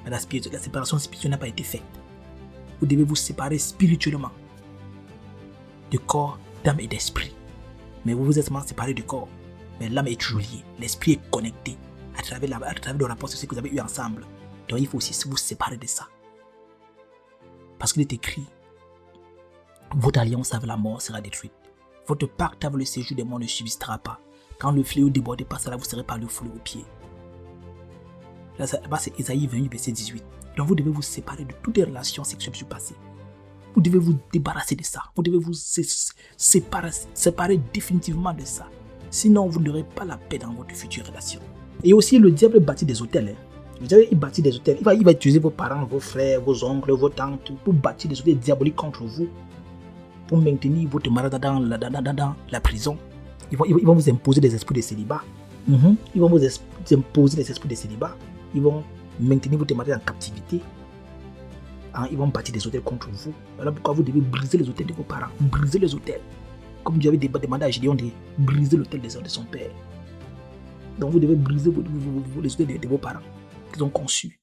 A: Mais la séparation spirituelle n'a pas été faite. Vous devez vous séparer spirituellement. De corps, d'âme et d'esprit. Mais vous vous êtes seulement séparés du corps. Mais l'âme est toujours liée. L'esprit est connecté à travers le rapport social que vous avez eu ensemble. Donc il faut aussi vous séparer de ça. Parce qu'il est écrit, votre alliance avec la mort sera détruite. Votre pacte avec le séjour des morts ne subsistera pas. Quand le fléau débordé passera, vous serez par le foulé aux pieds. Là-bas, c'est Ésaïe 28, verset 18. Donc vous devez vous séparer de toutes les relations sexuelles du passé. Vous devez vous débarrasser de ça. Vous devez vous séparer définitivement de ça. Sinon, vous n'aurez pas la paix dans votre future relation. Et aussi, le diable bâtit des hôtels. Le diable, il bâtit des hôtels. Il va utiliser vos parents, vos frères, vos oncles, vos tantes pour bâtir des hôtels diaboliques contre vous. Pour maintenir votre mariage dans la prison. Ils vont vous imposer des esprits de célibat. Ils vont vous imposer des esprits de célibat. Ils vont maintenir votre mariage en captivité. Ils vont bâtir des hôtels contre vous. Voilà pourquoi vous devez briser les hôtels de vos parents. Briser les hôtels. Comme Dieu avait demandé à Gédéon de briser l'hôtel de son père. Donc vous devez briser les hôtels de vos parents qu'ils ont conçus.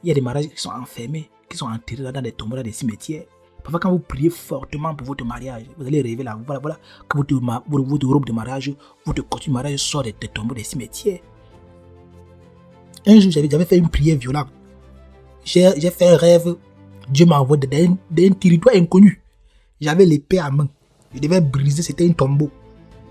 A: Il y a des mariages qui sont enfermés, qui sont enterrés dans des tombeaux, dans des cimetières. Parfois quand vous priez fortement pour votre mariage, vous allez rêver là. Voilà que votre robe de mariage, votre costume de mariage sort des tombeaux, des cimetières. Un jour, j'avais fait une prière violente. J'ai fait un rêve. Dieu m'a envoyé d'un territoire inconnu. J'avais l'épée à main. Je devais briser, c'était un tombeau.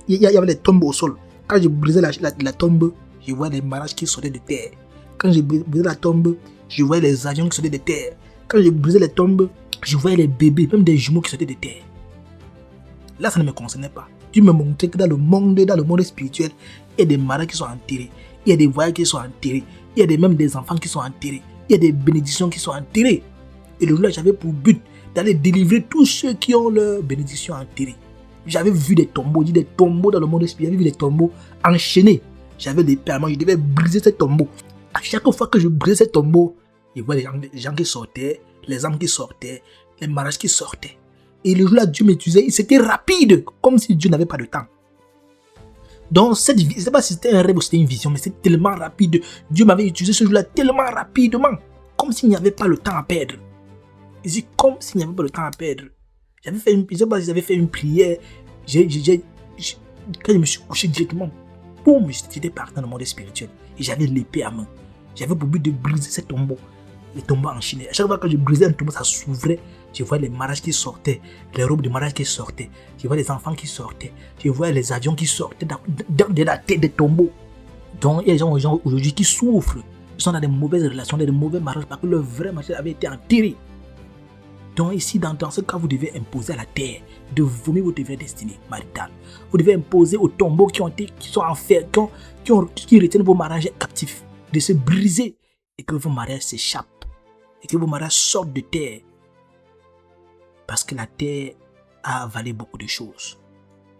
A: Il y avait des tombes au sol. Quand je brisais la tombe, je voyais les mariages qui sortaient de terre. Quand je brisais la tombe, je voyais les avions qui sortaient de terre. Quand je brisais les tombes, je voyais les bébés, même des jumeaux qui sortaient de terre. Là, ça ne me concernait pas. Dieu me montrait que dans le monde spirituel, il y a des mariages qui sont enterrés. Il y a des voyages qui sont enterrés. Il y a même des enfants qui sont enterrés. Il y a des bénédictions qui sont enterrées. Et le jour-là, j'avais pour but d'aller délivrer tous ceux qui ont leur bénédiction enterrée. J'avais vu des tombeaux, dans le monde spirituel, j'avais vu des tombeaux enchaînés. J'avais des permanents, je devais briser ces tombeaux. À chaque fois que je brisais ces tombeaux, je voyais les gens qui sortaient, les âmes qui sortaient, les mariages qui sortaient. Et le jour-là, Dieu m'utilisait, c'était rapide, comme si Dieu n'avait pas de temps. Donc, je ne sais pas si c'était un rêve ou c'était une vision, mais c'est tellement rapide. Dieu m'avait utilisé ce jour-là tellement rapidement, comme s'il n'y avait pas le temps à perdre. C'est comme s'il n'y avait pas le temps à perdre. Je ne sais pas si j'avais fait une prière. Quand je me suis couché directement, boum, j'étais parti dans le monde spirituel. Et j'avais l'épée à main. J'avais pour but de briser ces tombeaux. Les tombeaux enchaînés. À chaque fois que je brisais un tombeau, ça s'ouvrait. Je vois les mariages qui sortaient, les robes de mariage qui sortaient. Je vois les enfants qui sortaient. Je vois les avions qui sortaient de la tête des tombeaux. Donc, il y a des gens aujourd'hui qui souffrent. Ils sont dans des mauvaises relations, dans des mauvais mariages parce que leur vrai mariage avait été enterré. Donc ici, dans ce cas, vous devez imposer à la terre de vomir votre vraie destinée maritale. Vous devez imposer aux tombeaux qui sont enfermés, qui retiennent vos mariages captifs, de se briser et que vos mariages s'échappent et que vos mariages sortent de terre. Parce que la terre a avalé beaucoup de choses.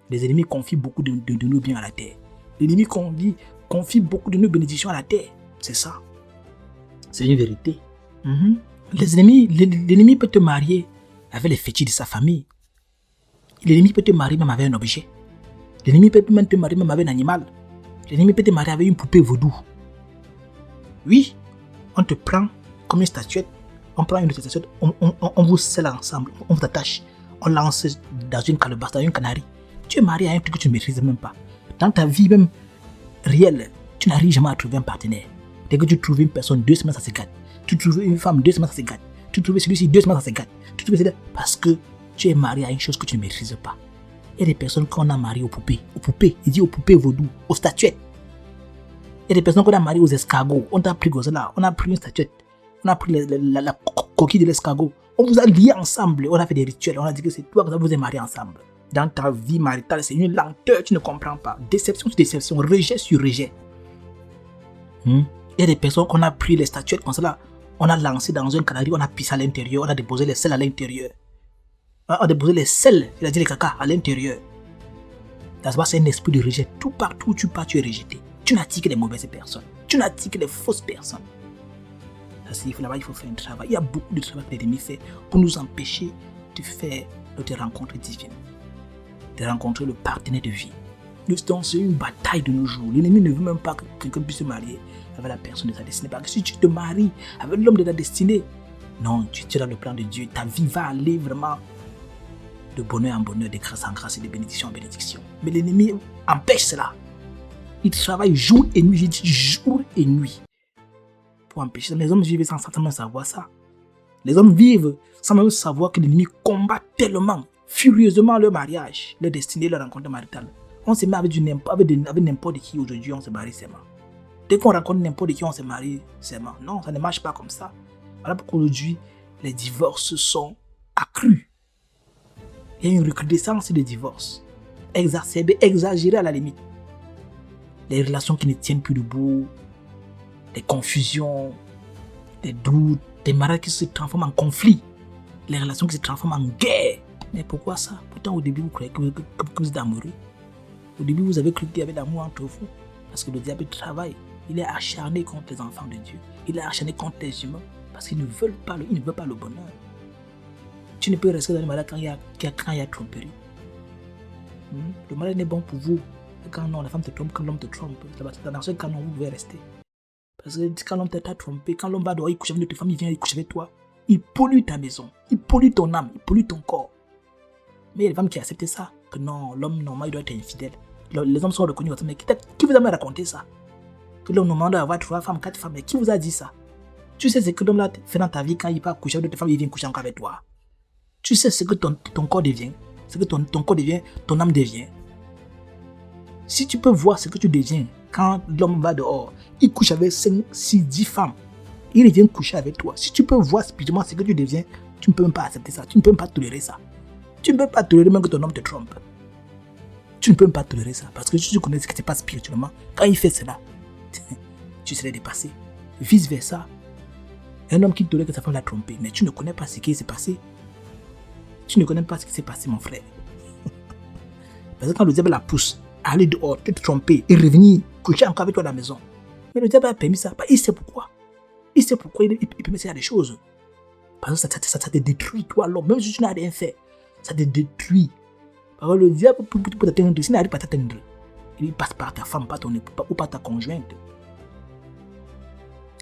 A: Les ennemis confient beaucoup de nos biens à la terre. L'ennemi confie beaucoup de nos bénédictions à la terre. C'est ça. C'est une vérité. L'ennemi peut te marier avec les fétiches de sa famille. L'ennemi peut te marier même avec un objet. L'ennemi peut même te marier même avec un animal. L'ennemi peut te marier avec une poupée vaudou. Oui, on te prend comme une statuette. On prend une statuette, on vous scelle ensemble, on vous attache. On lance dans une calebasse, dans une canarie. Tu es marié à un truc que tu ne maîtrises même pas. Dans ta vie même réelle, tu n'arrives jamais à trouver un partenaire. Dès que tu trouves une personne, 2 semaines ça se gâte. Tu trouves une femme, 2 semaines ça se gâte. Tu trouves celui-ci, 2 semaines ça se gâte. Parce que tu es marié à une chose que tu ne maîtrises pas. Il y a des personnes qu'on a mariées aux poupées. Il dit aux poupées vaudou, aux statuettes. Il y a des personnes qu'on a mariées aux escargots. On t'a pris Gozala, on a pris une statuette. On a pris la coquille de l'escargot. On vous a liés ensemble. On a fait des rituels. On a dit que c'est toi que vous êtes mariés ensemble. Dans ta vie maritale, c'est une lenteur, tu ne comprends pas. Déception sur déception, rejet sur rejet. Il y a des personnes qu'on a pris les statuettes comme ça, on a lancé dans une canarie, on a pissé à l'intérieur, on a déposé les sels à l'intérieur. On a déposé les sels, c'est-à-dire les caca à l'intérieur. C'est un esprit de rejet. Tout partout où tu pars, tu es rejeté. Tu n'attires que les mauvaises personnes. Tu n'attires que les fausses personnes. Là-bas, il faut faire un travail. Il y a beaucoup de travail que l'ennemi fait pour nous empêcher de faire des rencontres divines, de rencontrer le partenaire de vie. Donc, c'est une bataille de nos jours. L'ennemi ne veut même pas que quelqu'un puisse se marier avec la personne de ta destinée. Parce que si tu te maries avec l'homme de ta destinée, non, tu es dans le plan de Dieu. Ta vie va aller vraiment de bonheur en bonheur, de grâce en grâce et de bénédiction en bénédiction. Mais l'ennemi empêche cela. Il travaille jour et nuit. J'ai dit jour et nuit. Pour empêcher ça. Les hommes vivent sans même savoir ça. Les hommes vivent sans même savoir que l'ennemi combat tellement, furieusement leur mariage, leur destinée, leur rencontre maritale. On se met avec n'importe qui aujourd'hui, on se marie seulement. Dès qu'on rencontre n'importe qui, on se marie seulement. Non, ça ne marche pas comme ça. Voilà pourquoi aujourd'hui, les divorces sont accrus. Il y a une recrudescence des divorces. Exacerbée, exagérée à la limite. Les relations qui ne tiennent plus debout, les confusions, les doutes, des mariages qui se transforment en conflit, les relations qui se transforment en guerre. Mais pourquoi ça? Pourtant, au début, vous croyez que vous êtes amoureux. Au début, vous avez cru qu'il y avait l'amour entre vous. Parce que le diable travaille. Il est acharné contre les enfants de Dieu. Il est acharné contre les humains. Parce qu'ils ne veulent pas le bonheur. Tu ne peux rester dans le mariage quand il y a tromperie. Le mariage n'est bon pour vous. Quand non, la femme te trompe, quand l'homme te trompe. Dans ce cas, non, vous pouvez rester. Parce que quand l'homme t'a trompé, quand l'homme va dehors, il couche avec une autre femme, il vient, il couche avec toi. Il pollue ta maison. Il pollue ton âme. Il pollue ton corps. Mais il y a des femmes qui acceptent ça. Que non, l'homme normal, il doit être infidèle. Les hommes sont reconnus. Mais qui vous a raconté ça? Que l'homme normal doit avoir 3 femmes, 4 femmes. Mais qui vous a dit ça? Tu sais ce que l'homme là fait dans ta vie quand il part coucher avec d'autres femmes, il vient coucher encore avec toi. Tu sais ce que ton corps devient. Ce que ton corps devient, ton âme devient. Si tu peux voir ce que tu deviens quand l'homme va dehors, il couche avec 5, 6, 10 femmes. Il vient coucher avec toi. Si tu peux voir spirituellement ce que tu deviens, tu ne peux même pas accepter ça. Tu ne peux même pas tolérer ça. Tu ne peux pas tolérer même que ton homme te trompe. Tu ne peux même pas tolérer ça. Parce que si tu connais ce qui se passe spirituellement, quand il fait cela, tu serais dépassé. Vice versa. Un homme qui tolère que sa femme l'a trompé, mais tu ne connais pas ce qui s'est passé. Tu ne connais pas ce qui s'est passé, mon frère. Parce que quand le diable la pousse à aller dehors, te tromper et revenir coucher encore avec toi à la maison, mais le diable a permis ça. Il sait pourquoi. Il sait pourquoi il permet ça des choses. Parce que ça te détruit, toi, l'homme. Même si tu n'as rien fait, ça te détruit. Parce que le diable, pour t'atteindre, s'il n'arrive pas à t'atteindre, il passe par ta femme, par ton époux, ou par ta conjointe.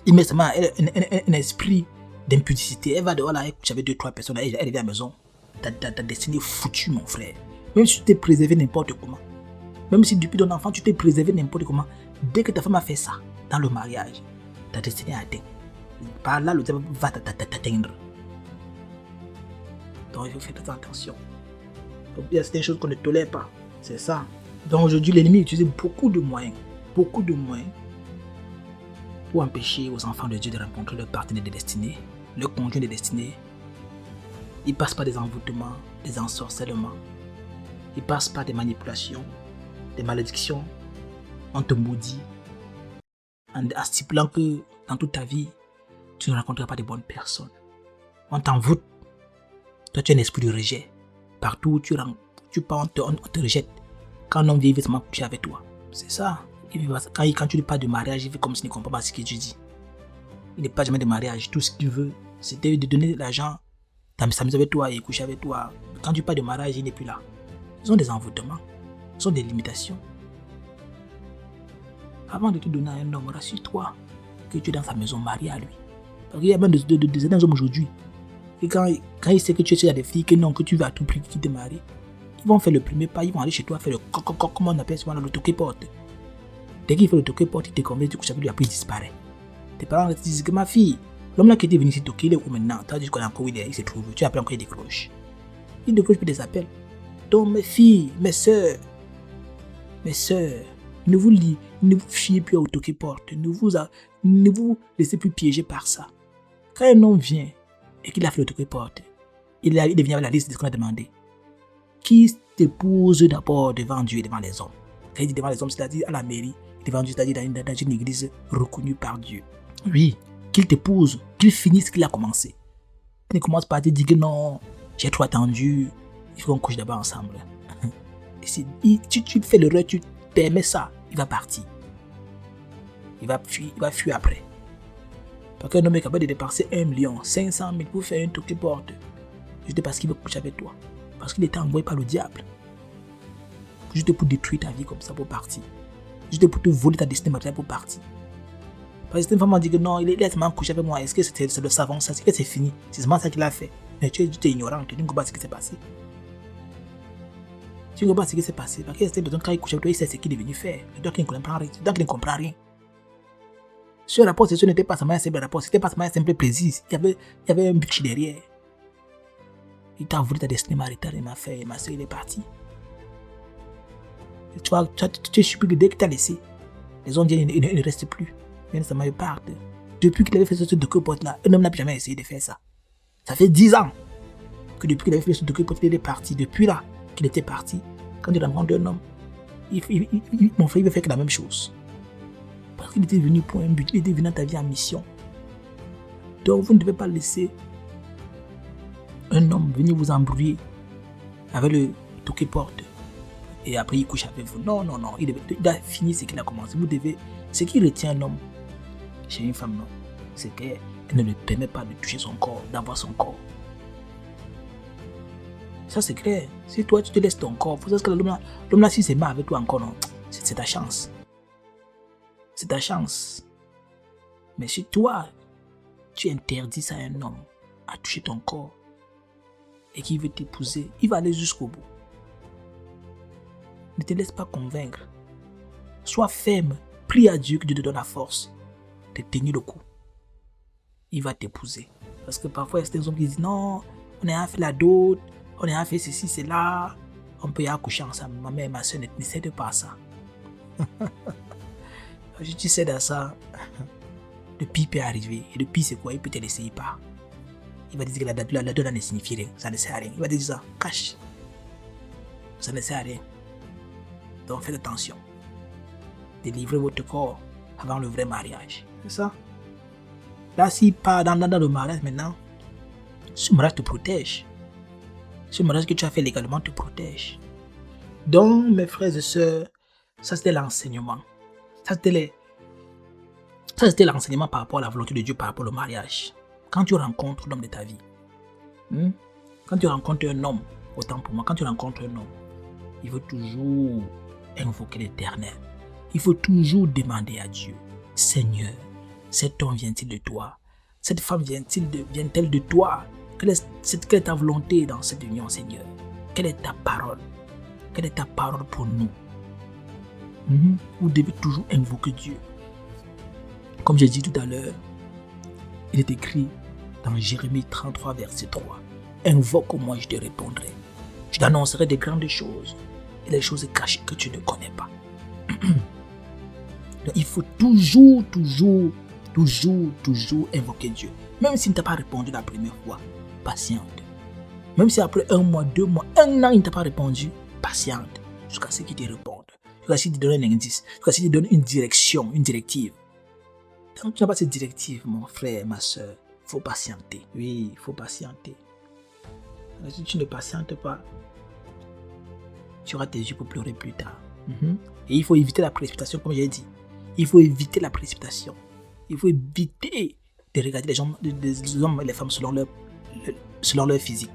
A: Il met seulement un esprit d'impudicité. Elle va dehors là, j'avais 2-3 personnes, elle revient à la maison. Ta destinée est foutue, mon frère. Même si tu t'es préservé n'importe comment, même si depuis ton enfant tu t'es préservé n'importe comment, dès que ta femme a fait ça dans le mariage, ta destinée est atteinte. Par là, le diable va t'atteindre. Donc, il faut faire très attention. Donc, il y a certaines choses qu'on ne tolère pas. C'est ça. Donc, aujourd'hui, l'ennemi utilise beaucoup de moyens pour empêcher aux enfants de Dieu de rencontrer leur partenaire de destinée, leur conjoint de destinée. Il passe par des envoûtements, des ensorcellements. Il passe par des manipulations, des malédictions. On te maudit en stipulant que dans toute ta vie, tu ne rencontreras pas de bonnes personnes. On t'envoûte. Toi, tu es un esprit de rejet. Partout où tu pars, on te rejette. Quand un homme vient, il veut seulement coucher avec toi. C'est ça. Quand tu lui parles de mariage, il fait comme s'il ne comprend pas ce que tu dis. Il ne parle jamais de mariage. Tout ce qu'il veut, c'était de donner de l'argent, s'amuser avec toi et coucher avec toi. Quand tu parles de mariage, il n'est plus là. Ce sont des envoûtements. Ce sont des limitations. Avant de te donner à un homme, rassure-toi que tu es dans sa maison mariée à lui. Parce qu'il y a même des hommes aujourd'hui. Et quand il sait que tu es chez des filles, que non, que tu veux à tout prix qu'ils te marient, ils vont faire le premier pas, ils vont aller chez toi faire le comment on appelle ça, le toqué-porte. Dès qu'il fait le toqué-porte, il te convainc, tu couches avec lui, après il disparaît. Tes parents te disent que ma fille, l'homme là qui était venu ici toquer, il est où maintenant? Tu as dit qu'on a encore où il se trouve, tu appelles encore, il décroche. Il décroche puis des appels. Donc mes filles, mes soeurs, ne vous fiez plus au toqué-porte, ne vous laissez plus piéger par ça. Quand un homme vient et qu'il a fait le toqué-porte, il devient avec la liste de ce qu'on a demandé. Qui t'épouse d'abord devant Dieu et devant les hommes? Quand il dit devant les hommes, c'est-à-dire à la mairie, devant Dieu, c'est-à-dire dans une église reconnue par Dieu. Oui, qu'il t'épouse, qu'il finisse ce qu'il a commencé. Il ne commence pas à te dire que non, j'ai trop attendu, il faut qu'on couche d'abord ensemble. Tu fais l'erreur, tu permets ça, il va partir. Il va fuir après. Parce qu'un homme est capable de dépenser 1,5 million pour faire un toqué-porte. Juste parce qu'il veut coucher avec toi. Parce qu'il était envoyé par le diable. Juste pour détruire ta vie comme ça pour partir. Juste pour te voler ta destinée matérielle pour partir. Parce que certaines femmes m'ont dit que non, il est seulement couché avec moi. Est-ce que c'est le savant ça? C'est que c'est fini. C'est seulement ça qu'il a fait. Mais tu es ignorant, tu ne comprends pas ce qui s'est passé. Tu ne comprends pas ce qui s'est passé. Parce que c'était besoin quand il couche avec toi, il sait ce qu'il est venu faire. C'est toi qui ne comprends rien. C'est toi qui ne comprends rien. Ce rapport, ce n'était pas seulement un simple rapport, c'était pas seulement un simple plaisir. Il y avait un but derrière. Il t'a voulu ta destinée maritale et ma soeur, il est parti. Tu es surpris que dès qu'il t'a laissé, les hommes viennent, il ne reste plus. Bien ça ils partent. Depuis qu'il avait fait ce docu-porte là, un homme n'a plus jamais essayé de faire ça. Ça fait 10 ans que depuis qu'il avait fait ce docu-porte, il est parti. Depuis là qu'il était parti, quand il rencontre un homme, mon frère il veut faire que la même chose. Parce qu'il était venu pour un but, il était venu dans ta vie en mission. Donc vous ne devez pas laisser un homme venir vous embrouiller avec le toqué-porte et après il couche avec vous. Non, il a fini ce qu'il a commencé. Vous devez, ce qui retient un homme chez une femme, non, c'est qu'elle ne lui permet pas de toucher son corps, d'avoir son corps. Ça c'est clair. Si toi tu te laisses ton corps, parce que l'homme là si c'est mal avec toi encore, non, c'est ta chance. C'est ta chance. Mais si toi, tu interdis ça à un homme à toucher ton corps et qu'il veut t'épouser, il va aller jusqu'au bout. Ne te laisse pas convaincre. Sois ferme. Prie à Dieu que Dieu te donne la force de tenir le coup. Il va t'épouser. Parce que parfois, il y a des hommes qui disent non, on a fait la dot, on a fait ceci, cela, on peut y accoucher ensemble. Ma mère et ma soeur ne cèdent pas à ça. Si tu cèdes à ça, le pire peut arriver. Et le pire, c'est quoi? Il peut te laisser pas. Il va dire que la dot ne signifie rien. Ça ne sert à rien. Il va te dire ça. Cache. Ça ne sert à rien. Donc faites attention. Délivrez votre corps avant le vrai mariage. C'est ça. Là, s'il part dans le mariage maintenant, ce mariage te protège. Ce mariage que tu as fait légalement te protège. Donc, mes frères et sœurs, ça c'était l'enseignement. Ça c'était l'enseignement par rapport à la volonté de Dieu, par rapport au mariage. Quand tu rencontres l'homme de ta vie, quand tu rencontres un homme, autant pour moi, quand tu rencontres un homme, il faut toujours invoquer l'Éternel. Il faut toujours demander à Dieu, Seigneur, cet homme vient-il de toi? Cette femme vient-elle de toi? Quelle est ta volonté dans cette union, Seigneur? Quelle est ta parole? Quelle est ta parole pour nous? Vous devez toujours invoquer Dieu. Comme j'ai dit tout à l'heure, il est écrit dans Jérémie 33, verset 3. Invoque-moi, je te répondrai. Je t'annoncerai des grandes choses et les choses cachées que tu ne connais pas. Donc, il faut toujours invoquer Dieu. Même s'il ne t'a pas répondu la première fois, patiente. Même si après 1 mois, 2 mois, 1 an, il ne t'a pas répondu, patiente. Jusqu'à ce qu'il te réponde. Jusqu'à ce qu'il te donne un indice. Jusqu'à ce qu'il te donne une direction, une directive. Tant que tu n'as pas cette directive, mon frère, ma soeur, il faut patienter. Oui, il faut patienter. Si tu ne patientes pas, tu auras tes yeux pour pleurer plus tard. Et il faut éviter la précipitation, comme j'ai dit. Il faut éviter la précipitation. Il faut éviter de regarder les hommes et les femmes selon leur physique.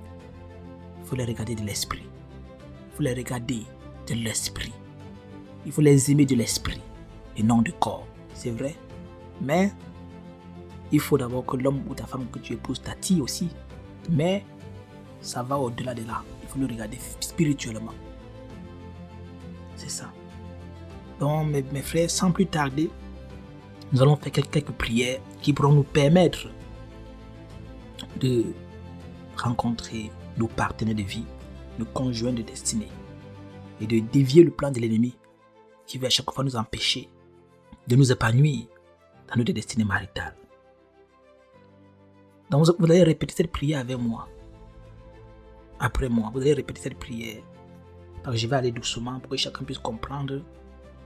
A: Il faut les regarder de l'esprit. Il faut les regarder de l'esprit. Il faut les aimer de l'esprit et non du corps. C'est vrai. Mais il faut d'abord que l'homme ou ta femme que tu épouses t'attire aussi. Mais ça va au-delà de là. Il faut le regarder spirituellement. C'est ça. Donc mes frères, sans plus tarder, nous allons faire quelques prières qui pourront nous permettre de rencontrer nos partenaires de vie, nos conjoints de destinée et de dévier le plan de l'ennemi qui veut à chaque fois nous empêcher de nous épanouir dans notre destinée maritale. Donc vous allez répéter cette prière avec moi. Après moi, vous allez répéter cette prière. Donc je vais aller doucement pour que chacun puisse comprendre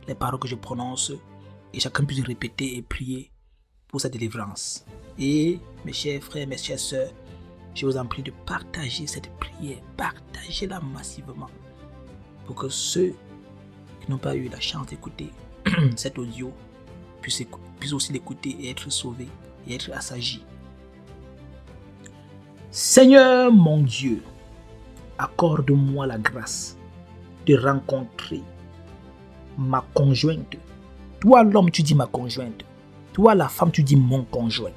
A: les paroles que je prononce et chacun puisse répéter et prier pour sa délivrance. Et mes chers frères, mes chères sœurs, je vous en prie de partager cette prière, partagez-la massivement pour que ceux qui n'ont pas eu la chance d'écouter cet audio puissent aussi l'écouter et être sauvés et être assagis. Seigneur mon Dieu, accorde-moi la grâce de rencontrer ma conjointe. Toi l'homme, tu dis ma conjointe. Toi la femme, tu dis mon conjoint.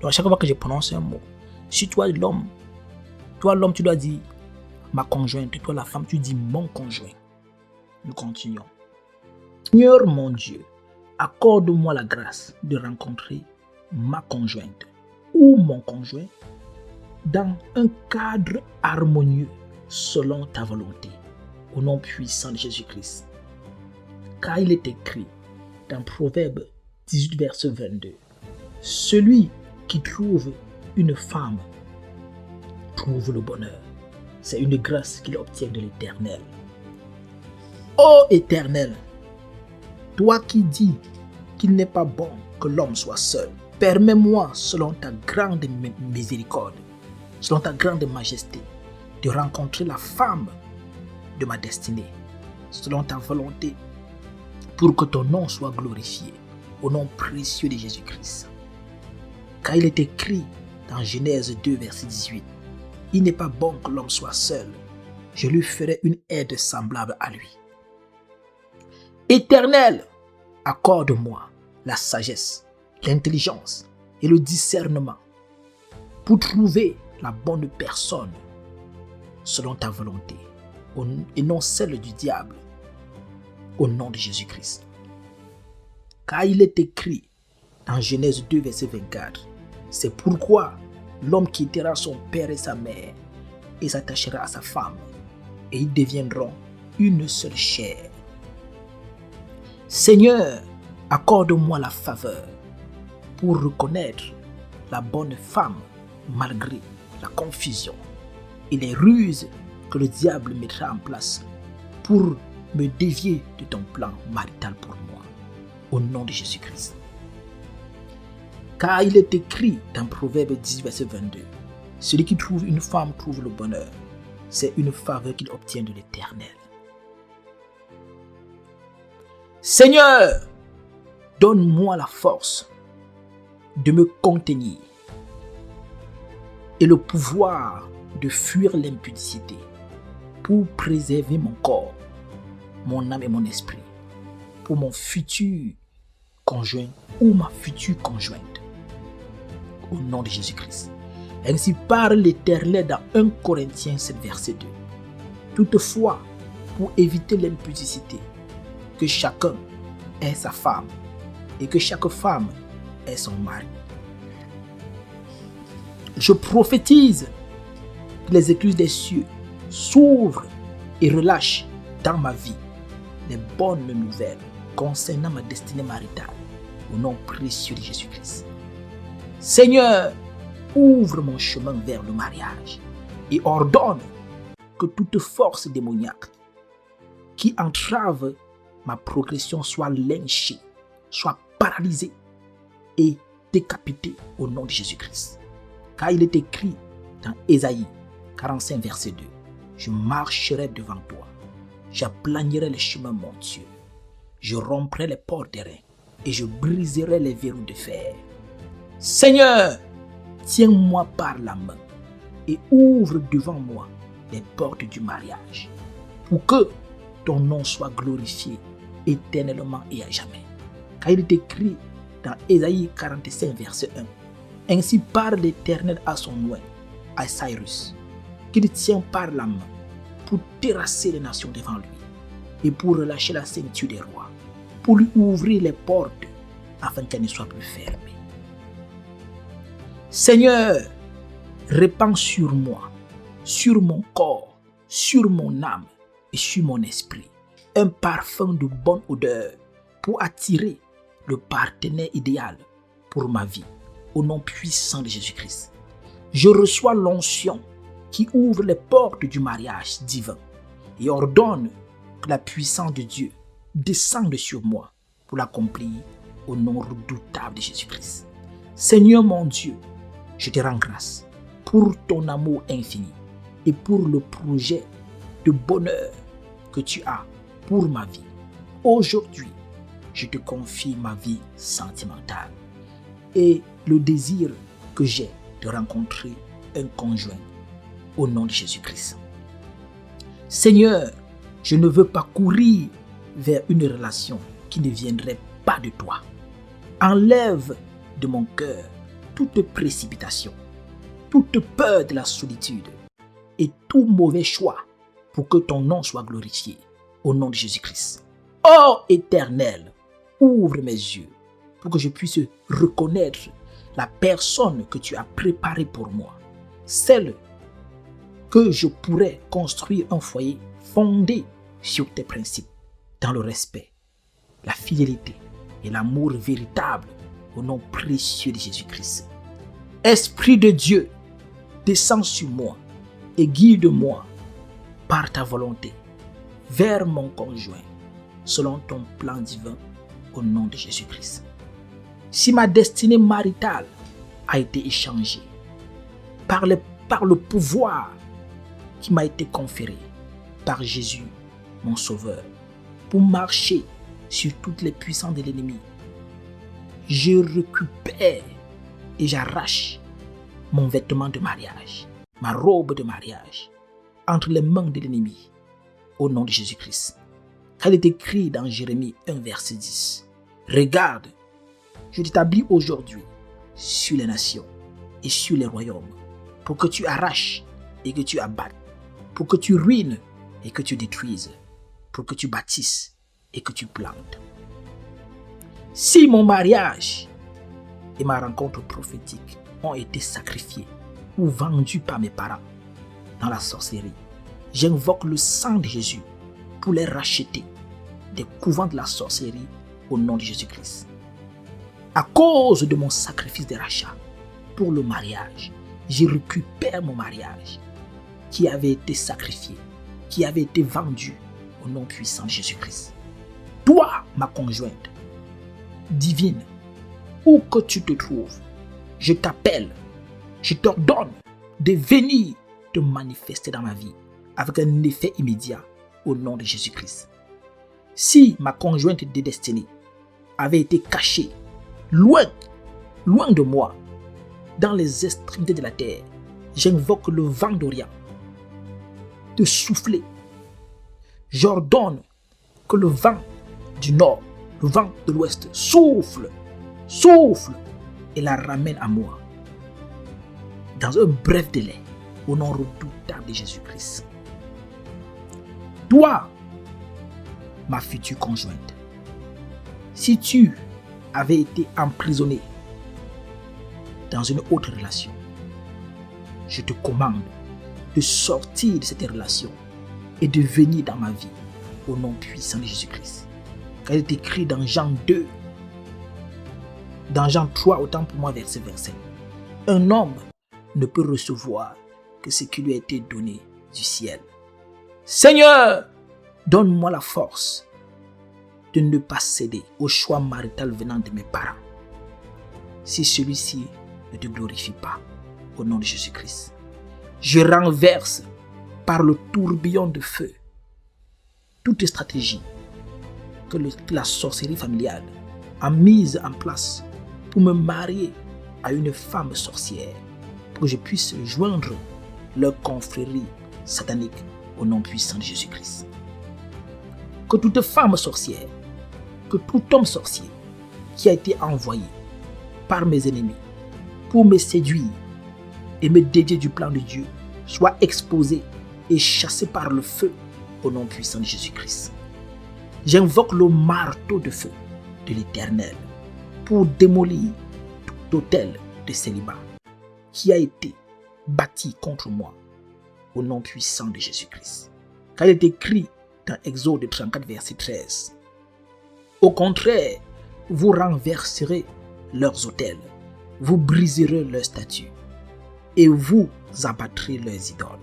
A: Donc à chaque fois que je prononce un mot, si toi l'homme, tu dois dire ma conjointe. Toi la femme, tu dis mon conjoint. Nous continuons. Seigneur mon Dieu, accorde-moi la grâce de rencontrer ma conjointe ou mon conjoint dans un cadre harmonieux selon ta volonté, au nom puissant de Jésus-Christ. Car il est écrit dans Proverbe 18, verset 22, celui qui trouve une femme trouve le bonheur. C'est une grâce qu'il obtient de l'Éternel. Ô Éternel, toi qui dis qu'il n'est pas bon que l'homme soit seul, permets-moi, selon ta grande miséricorde, selon ta grande majesté, de rencontrer la femme de ma destinée, selon ta volonté, pour que ton nom soit glorifié, au nom précieux de Jésus-Christ. Car il est écrit dans Genèse 2, verset 18, il n'est pas bon que l'homme soit seul, je lui ferai une aide semblable à lui. Éternel, accorde-moi la sagesse, l'intelligence et le discernement pour trouver la bonne personne selon ta volonté et non celle du diable, au nom de Jésus-Christ. Car il est écrit dans Genèse 2, verset 24, c'est pourquoi l'homme quittera son père et sa mère et s'attachera à sa femme, et ils deviendront une seule chair. Seigneur, accorde-moi la faveur pour reconnaître la bonne femme malgré la confusion et les ruses que le diable mettra en place pour me dévier de ton plan marital pour moi, au nom de Jésus-Christ. Car il est écrit dans Proverbe 10, verset 22, celui qui trouve une femme trouve le bonheur, c'est une faveur qu'il obtient de l'Éternel. Seigneur, donne-moi la force de me contenir et le pouvoir de fuir l'impudicité pour préserver mon corps, mon âme et mon esprit pour mon futur conjoint ou ma future conjointe, au nom de Jésus-Christ. Ainsi parle l'Éternel dans 1 Corinthiens 7, verset 2. Toutefois, pour éviter l'impudicité, que chacun ait sa femme et que chaque femme ait son mari. Je prophétise que les écluses des cieux s'ouvrent et relâchent dans ma vie les bonnes nouvelles concernant ma destinée maritale, au nom précieux de Jésus-Christ. Seigneur, ouvre mon chemin vers le mariage et ordonne que toute force démoniaque qui entrave ma progression soit lynchée, soit paralysée et décapitée au nom de Jésus-Christ. Car il est écrit dans Ésaïe 45, verset 2, « Je marcherai devant toi, j'aplanirai les chemins montueux, je romprai les portes d'airain et je briserai les verrous de fer. Seigneur, tiens-moi par la main et ouvre devant moi les portes du mariage, pour que ton nom soit glorifié éternellement et à jamais. » Car il est écrit dans Ésaïe 45, verset 1, « Ainsi parle l'Éternel à son oint, à Cyrus, qu'il tient par la main pour terrasser les nations devant lui et pour relâcher la ceinture des rois, pour lui ouvrir les portes afin qu'elles ne soient plus fermées. Seigneur, répands sur moi, sur mon corps, sur mon âme et sur mon esprit un parfum de bonne odeur pour attirer le partenaire idéal pour ma vie, au nom puissant de Jésus-Christ. Je reçois l'onction qui ouvre les portes du mariage divin et ordonne que la puissance de Dieu descende sur moi pour l'accomplir au nom redoutable de Jésus-Christ. Seigneur mon Dieu, je te rends grâce pour ton amour infini et pour le projet de bonheur que tu as pour ma vie. Aujourd'hui, je te confie ma vie sentimentale et le désir que j'ai de rencontrer un conjoint au nom de Jésus-Christ. Seigneur, je ne veux pas courir vers une relation qui ne viendrait pas de toi. Enlève de mon cœur toute précipitation, toute peur de la solitude et tout mauvais choix pour que ton nom soit glorifié au nom de Jésus-Christ. Ô Éternel, ouvre mes yeux pour que je puisse reconnaître la personne que tu as préparée pour moi, celle que je pourrais construire un foyer fondé sur tes principes, dans le respect, la fidélité et l'amour véritable au nom précieux de Jésus-Christ. Esprit de Dieu, descends sur moi et guide-moi par ta volonté vers mon conjoint, selon ton plan divin au nom de Jésus-Christ. Si ma destinée maritale a été échangée par le pouvoir qui m'a été conféré par Jésus, mon Sauveur, pour marcher sur toutes les puissances de l'ennemi, je récupère et j'arrache mon vêtement de mariage, ma robe de mariage, entre les mains de l'ennemi, au nom de Jésus-Christ. Car il est écrit dans Jérémie 1, verset 10, « Regarde, je t'établis aujourd'hui sur les nations et sur les royaumes, pour que tu arraches et que tu abattes, pour que tu ruines et que tu détruises, pour que tu bâtisses et que tu plantes. » Si mon mariage et ma rencontre prophétique ont été sacrifiés ou vendus par mes parents dans la sorcellerie, j'invoque le sang de Jésus pour les racheter des couvents de la sorcellerie au nom de Jésus-Christ. À cause de mon sacrifice de rachat pour le mariage, je récupère mon mariage qui avait été sacrifié, qui avait été vendu au nom puissant de Jésus-Christ. Toi, ma conjointe divine, où que tu te trouves, je t'appelle, je t'ordonne de venir te manifester dans ma vie avec un effet immédiat au nom de Jésus-Christ. Si ma conjointe dédestinée avait été cachée loin de moi, dans les extrémités de la terre, j'invoque le vent d'Orient de souffler. J'ordonne que le vent du nord, le vent de l'ouest souffle et la ramène à moi dans un bref délai au nom redoutable de Jésus-Christ. Toi, ma future conjointe, si tu avais été emprisonné dans une autre relation, je te commande de sortir de cette relation et de venir dans ma vie au nom puissant de Jésus-Christ. Car il est écrit dans Jean 2, dans Jean 3, autant pour moi, verset. Un homme ne peut recevoir que ce qui lui a été donné du ciel. Seigneur, donne-moi la force de ne pas céder au choix marital venant de mes parents. Si celui-ci ne te glorifie pas, au nom de Jésus-Christ, je renverse par le tourbillon de feu toute stratégie que la sorcellerie familiale a mise en place pour me marier à une femme sorcière, pour que je puisse joindre leur confrérie satanique au nom puissant de Jésus-Christ. Que toute femme sorcière, que tout homme sorcier qui a été envoyé par mes ennemis pour me séduire et me dédier du plan de Dieu soit exposé et chassé par le feu au nom puissant de Jésus-Christ. J'invoque le marteau de feu de l'Éternel pour démolir tout autel de célibat qui a été bâti contre moi au nom puissant de Jésus-Christ. Car il est écrit dans Exode 34, verset 13. Au contraire, vous renverserez leurs autels, vous briserez leurs statues et vous abattrez leurs idoles.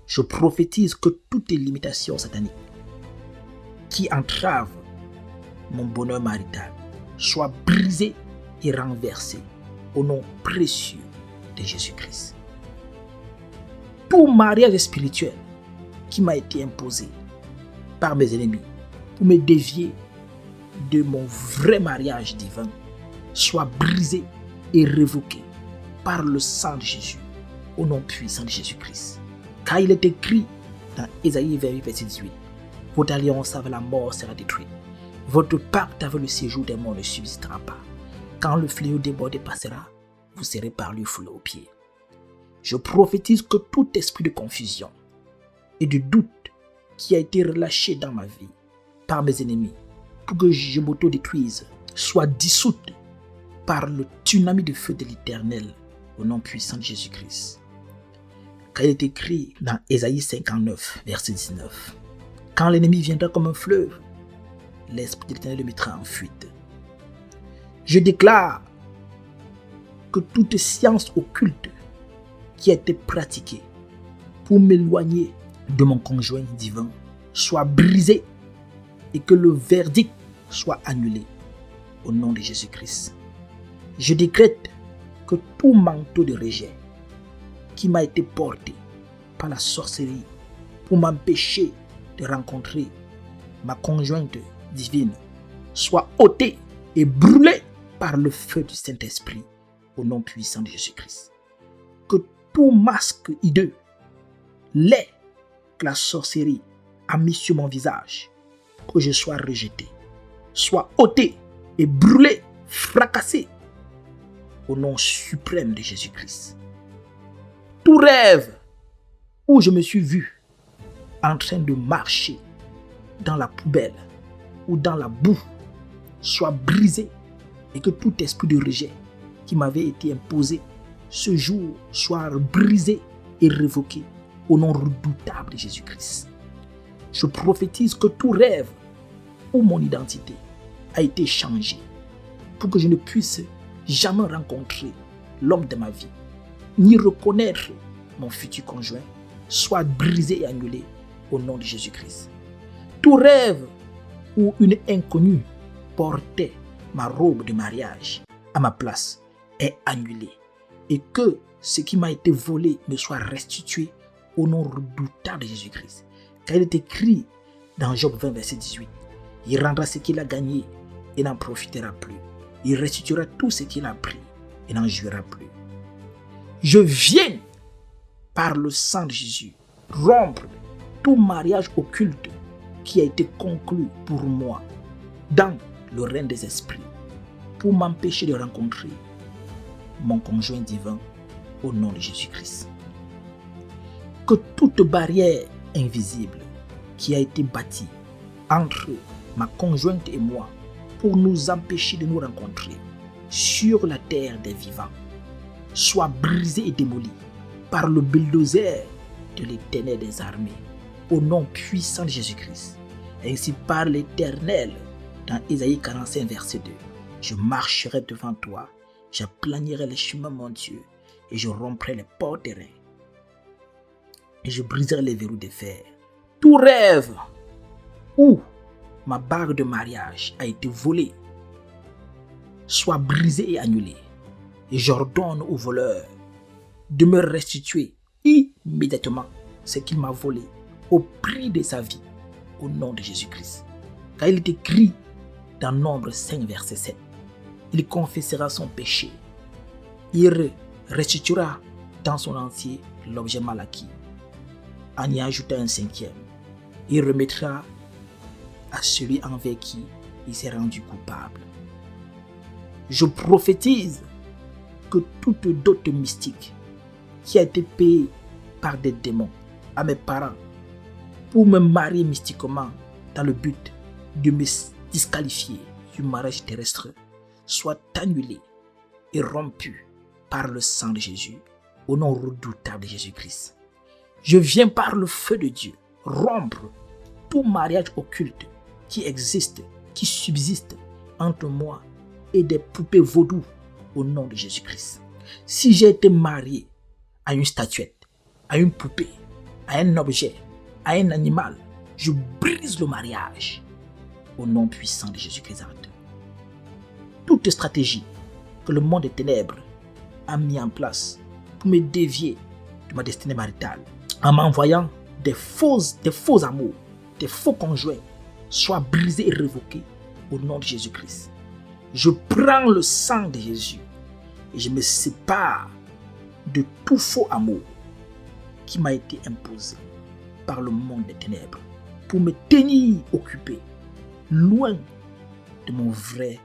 A: Je prophétise que toutes les limitations sataniques qui entravent mon bonheur marital soient brisées et renversées au nom précieux de Jésus-Christ. Tout mariage spirituel qui m'a été imposé par mes ennemis pour me dévier de mon vrai mariage divin soit brisé et révoqué par le sang de Jésus au nom puissant de Jésus-Christ. Car il est écrit dans Ésaïe 28, verset 18, votre alliance avec la mort sera détruite. Votre pacte avec le séjour des morts ne subsistera pas. Quand le fléau débordé passera, vous serez par lui foulé aux pieds. Je prophétise que tout esprit de confusion et de doute qui a été relâché dans ma vie par mes ennemis pour que je m'auto-détruise soit dissoute par le tsunami de feu de l'Éternel au nom puissant de Jésus-Christ. Car il est écrit dans Ésaïe 59, verset 19. Quand l'ennemi viendra comme un fleuve, l'Esprit de l'Éternel le mettra en fuite. Je déclare que toute science occulte qui a été pratiquée pour m'éloigner de mon conjoint divin soit brisée et que le verdict soit annulé au nom de Jésus-Christ. Je décrète que tout manteau de rejet qui m'a été porté par la sorcellerie pour m'empêcher de rencontrer ma conjointe divine soit ôté et brûlé par le feu du Saint-Esprit au nom puissant de Jésus-Christ. Que tout masque hideux, laid que la sorcellerie a mis sur mon visage, que je sois rejeté, soit ôté et brûlé, fracassé au nom suprême de Jésus-Christ. Tout rêve où je me suis vu en train de marcher dans la poubelle ou dans la boue soit brisé et que tout esprit de rejet qui m'avait été imposé ce jour soit brisé et révoqué au nom redoutable de Jésus-Christ. Je prophétise que tout rêve où mon identité a été changée pour que je ne puisse jamais rencontrer l'homme de ma vie, ni reconnaître mon futur conjoint, soit brisé et annulé au nom de Jésus-Christ. Tout rêve où une inconnue portait ma robe de mariage à ma place est annulé et que ce qui m'a été volé me soit restitué au nom redoutable de Jésus-Christ. Car il est écrit dans Job 20, verset 18, il rendra ce qu'il a gagné et n'en profitera plus. Il restituera tout ce qu'il a pris et n'en jouira plus. Je viens, par le sang de Jésus, rompre tout mariage occulte qui a été conclu pour moi dans le règne des esprits pour m'empêcher de rencontrer mon conjoint divin au nom de Jésus-Christ. Que toute barrière invisible qui a été bâtie entre ma conjointe et moi pour nous empêcher de nous rencontrer sur la terre des vivants soit brisée et démolie par le bulldozer de l'Éternel des armées, au nom puissant de Jésus-Christ. Ainsi parle l'Éternel dans Ésaïe 45, verset 2. Je marcherai devant toi, j'aplanirai les chemins, mon Dieu, et je romprai les portes d'airain, et je briserai les verrous de fer. Tout rêve où ma bague de mariage a été volée soit brisé et annulé. Et j'ordonne au voleur de me restituer immédiatement ce qu'il m'a volé au prix de sa vie, au nom de Jésus-Christ. Car il est écrit dans Nombre 5, verset 7, il confessera son péché, il restituera dans son entier l'objet mal acquis, en y ajoutant un cinquième. Il remettra à celui envers qui il s'est rendu coupable. Je prophétise que toute dot mystique qui a été payée par des démons à mes parents pour me marier mystiquement dans le but de me disqualifier du mariage terrestre soit annulée et rompue par le sang de Jésus, au nom redoutable de Jésus-Christ. Je viens par le feu de Dieu rompre tout mariage occulte qui existe, qui subsiste entre moi et des poupées vaudou au nom de Jésus-Christ. Si j'ai été marié à une statuette, à une poupée, à un objet, à un animal, je brise le mariage au nom puissant de Jésus-Christ. Toute stratégie que le monde des ténèbres a mis en place pour me dévier de ma destinée maritale, en m'envoyant des faux amours, des faux conjoints, soit brisés et révoqués au nom de Jésus-Christ. Je prends le sang de Jésus et je me sépare de tout faux amour qui m'a été imposé par le monde des ténèbres pour me tenir occupé, loin de mon vrai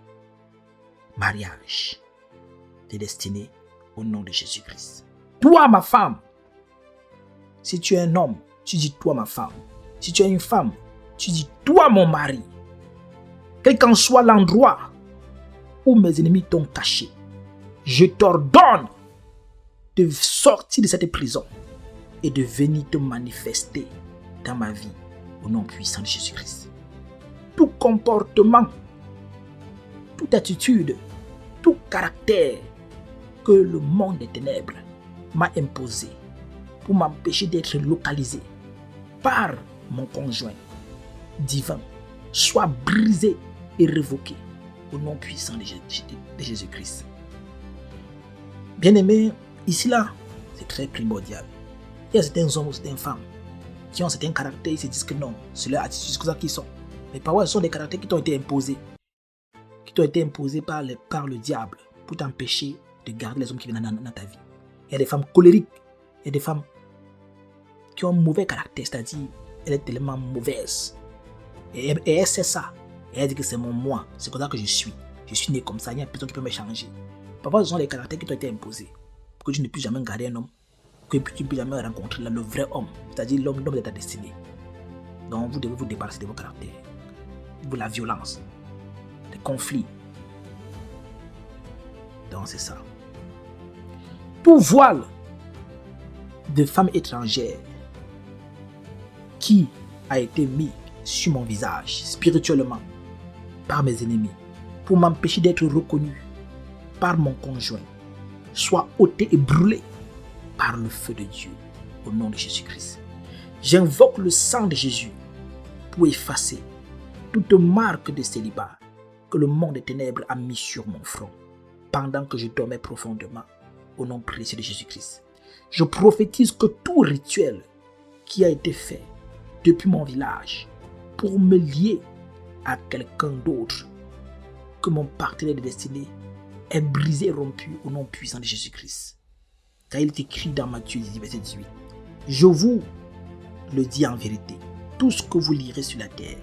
A: mariage destiné au nom de Jésus-Christ. Toi, ma femme, si tu es un homme, tu dis toi, ma femme. Si tu es une femme, tu dis toi, mon mari. Quel qu'en soit l'endroit où mes ennemis t'ont caché, je t'ordonne de sortir de cette prison et de venir te manifester dans ma vie au nom puissant de Jésus-Christ. Tout comportement, toute attitude, tout caractère que le monde des ténèbres m'a imposé pour m'empêcher d'être localisé par mon conjoint divin soit brisé et révoqué au nom puissant de Jésus-Christ. Bien-aimés, ici là, c'est très primordial. Il y a certains hommes ou certaines femmes qui ont certains caractères, ils se disent que non, c'est leur attitude, c'est comme ça qu'ils sont. Mais parfois, ce sont des caractères qui t'ont été imposés, par le diable pour t'empêcher de garder les hommes qui viennent dans ta vie. Il y a des femmes colériques, il y a des femmes qui ont un mauvais caractère, c'est-à-dire elle est tellement mauvaise. Et elle sait ça. Et elle dit que c'est mon moi, c'est comme ça que je suis. Je suis né comme ça, il n'y a personne qui peut me changer. Parfois, ce sont les caractères qui t'ont été imposés. Pour que tu ne puisses jamais garder un homme, que tu ne puisses jamais rencontrer le vrai homme, c'est-à-dire l'homme de ta destinée. Donc, vous devez vous débarrasser de vos caractères, de la violence, des conflits. Donc, c'est ça. Tout voile de femmes étrangères qui a été mis sur mon visage spirituellement par mes ennemis pour m'empêcher d'être reconnu par mon conjoint soit ôté et brûlé par le feu de Dieu au nom de Jésus-Christ. J'invoque le sang de Jésus pour effacer toute marque de célibat que le monde des ténèbres a mis sur mon front pendant que je dormais profondément au nom précieux de Jésus-Christ. Je prophétise que tout rituel qui a été fait depuis mon village pour me lier à quelqu'un d'autre que mon partenaire de destinée est brisé et rompu au nom puissant de Jésus-Christ. Car il est écrit dans Matthieu 10, verset 18. Je vous le dis en vérité, tout ce que vous lirez sur la terre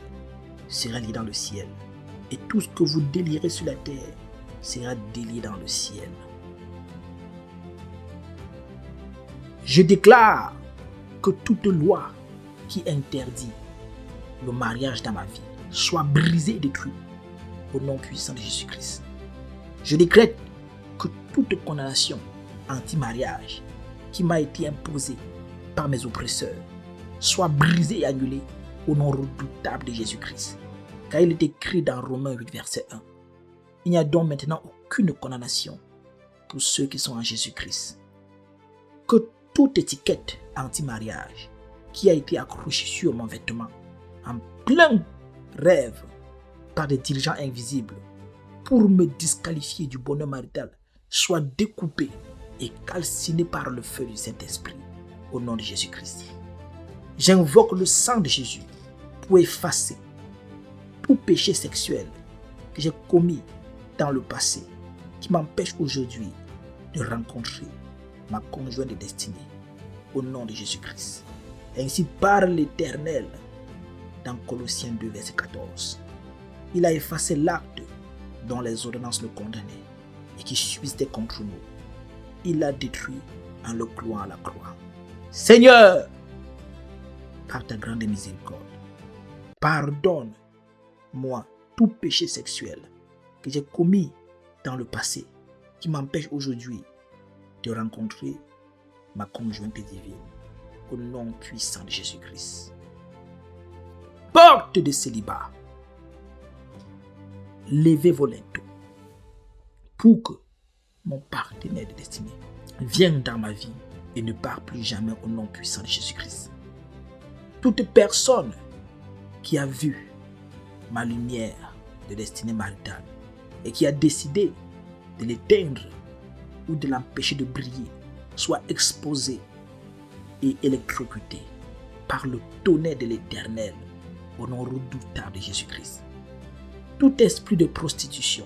A: sera lié dans le ciel, et tout ce que vous délirez sur la terre sera délié dans le ciel. Je déclare que toute loi qui interdit le mariage dans ma vie soit brisée et détruite au nom puissant de Jésus-Christ. Je décrète que toute condamnation anti-mariage qui m'a été imposé par mes oppresseurs soit brisé et annulé au nom redoutable de Jésus-Christ. Car il est écrit dans Romains 8, verset 1. Il n'y a donc maintenant aucune condamnation pour ceux qui sont en Jésus-Christ. Que toute étiquette anti-mariage qui a été accrochée sur mon vêtement en plein rêve par des dirigeants invisibles pour me disqualifier du bonheur marital soit découpée et calcinée par le feu du Saint-Esprit au nom de Jésus-Christ. J'invoque le sang de Jésus pour effacer tout péché sexuel que j'ai commis dans le passé qui m'empêche aujourd'hui de rencontrer ma conjointe de destinée au nom de Jésus-Christ. Ainsi parle l'Éternel dans Colossiens 2, verset 14. Il a effacé l'acte dont les ordonnances le condamnaient et qui subsistait contre nous. Il l'a détruit en le clouant à la croix. Seigneur, par ta grande miséricorde, pardonne-moi tout péché sexuel que j'ai commis dans le passé qui m'empêche aujourd'hui de rencontrer ma conjointe divine au nom puissant de Jésus-Christ. Porte de célibat, levez vos linteaux pour que mon partenaire de destinée vienne dans ma vie et ne part plus jamais au nom puissant de Jésus-Christ. Toute personne qui a vu ma lumière de destinée maritale et qui a décidé de l'éteindre ou de l'empêcher de briller soit exposée et électrocutée par le tonnerre de l'Éternel au nom redoutable de Jésus-Christ. Tout esprit de prostitution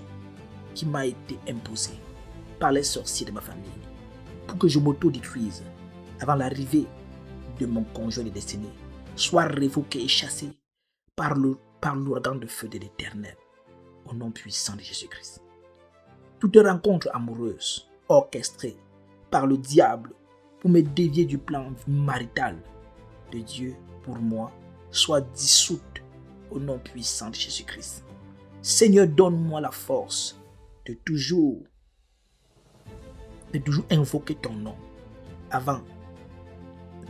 A: qui m'a été imposé par les sorciers de ma famille pour que je m'auto-détruise avant l'arrivée de mon conjoint de destinée soit révoqué et chassé par l'ouragan de feu de l'Éternel au nom puissant de Jésus-Christ. Toute rencontre amoureuse orchestrée par le diable pour me dévier du plan marital de Dieu pour moi soit dissoute au nom puissant de Jésus-Christ. Seigneur, donne-moi la force de toujours invoquer ton nom avant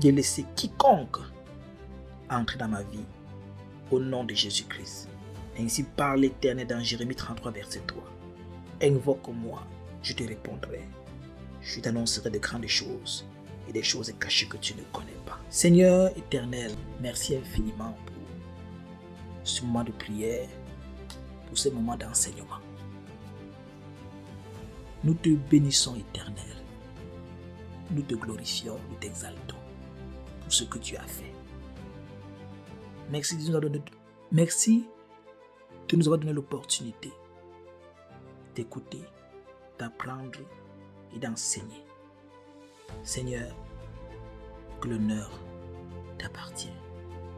A: de laisser quiconque entrer dans ma vie au nom de Jésus-Christ. Ainsi parle l'Éternel dans Jérémie 33, verset 3. Invoque-moi, je te répondrai. Je t'annoncerai de grandes choses et des choses cachées que tu ne connais pas. Seigneur éternel, merci infiniment pour ce moment de prière, pour ce moment d'enseignement. Nous te bénissons, Éternel. Nous te glorifions, nous t'exaltons pour ce que tu as fait. Merci de nous avoir donné l'opportunité d'écouter, d'apprendre et d'enseigner. Seigneur, que l'honneur t'appartient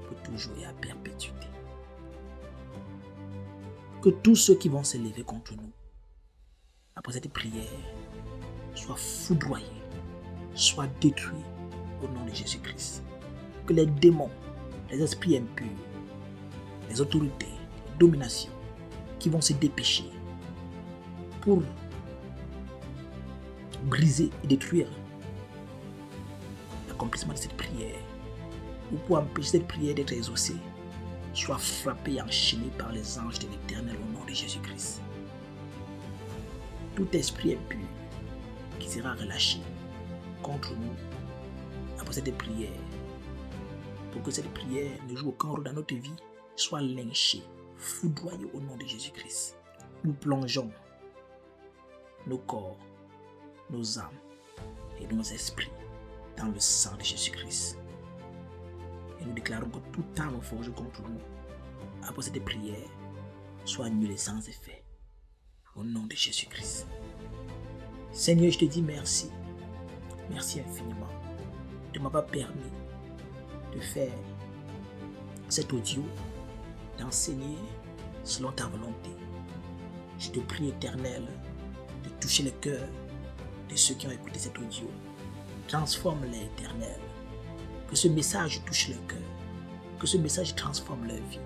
A: pour toujours et à perpétuité. Que tous ceux qui vont s'élever contre nous, après cette prière, soient foudroyés, soient détruits au nom de Jésus-Christ. Que les démons, les esprits impurs, les autorités, les dominations qui vont se dépêcher pour briser et détruire l'accomplissement de cette prière ou pour empêcher cette prière d'être exaucée, soient frappés et enchaînés par les anges de l'Éternel au nom de Jésus-Christ. Tout esprit impur qui sera relâché contre nous après cette prière, pour que cette prière ne joue aucun rôle dans notre vie, soit lynché, foudroyé au nom de Jésus-Christ. Nous plongeons nos corps, nos âmes et nos esprits dans le sang de Jésus-Christ. Et nous déclarons que toute arme forgée contre nous, après cette prière, soit annulée sans effet. Au nom de Jésus-Christ. Seigneur, je te dis merci. Merci infiniment de m'avoir permis de faire cet audio, d'enseigner selon ta volonté. Je te prie, Éternel, de toucher le cœur de ceux qui ont écouté cet audio. Transforme-les, Éternel. Que ce message touche leur cœur. Que ce message transforme leur vie.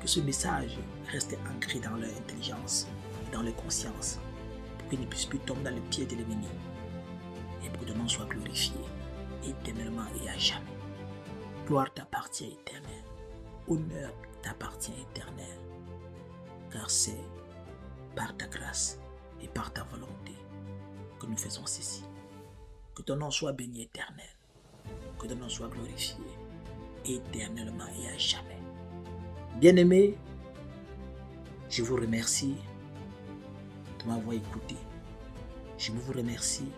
A: Que ce message reste ancré dans leur intelligence et dans leur conscience. Pour qu'ils ne puissent plus tomber dans les pieds de l'ennemi. et pour que ton nom soit glorifié éternellement et à jamais. Gloire t'appartient éternelle, honneur t'appartient éternel, car c'est par ta grâce et par ta volonté que nous faisons ceci. Que ton nom soit béni éternel, que ton nom soit glorifié éternellement et à jamais. Bien-aimés, je vous remercie de m'avoir écouté. Je vous remercie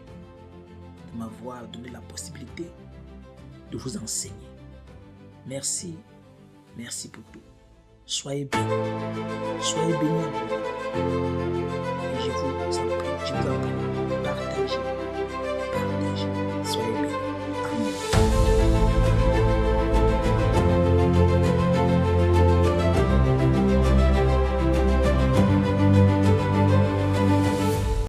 A: de m'avoir donné la possibilité de vous enseigner. Merci, merci pour tout. Soyez bénis, soyez bénis en moi. Et je vous en prie, partagez, soyez bénis. Amen.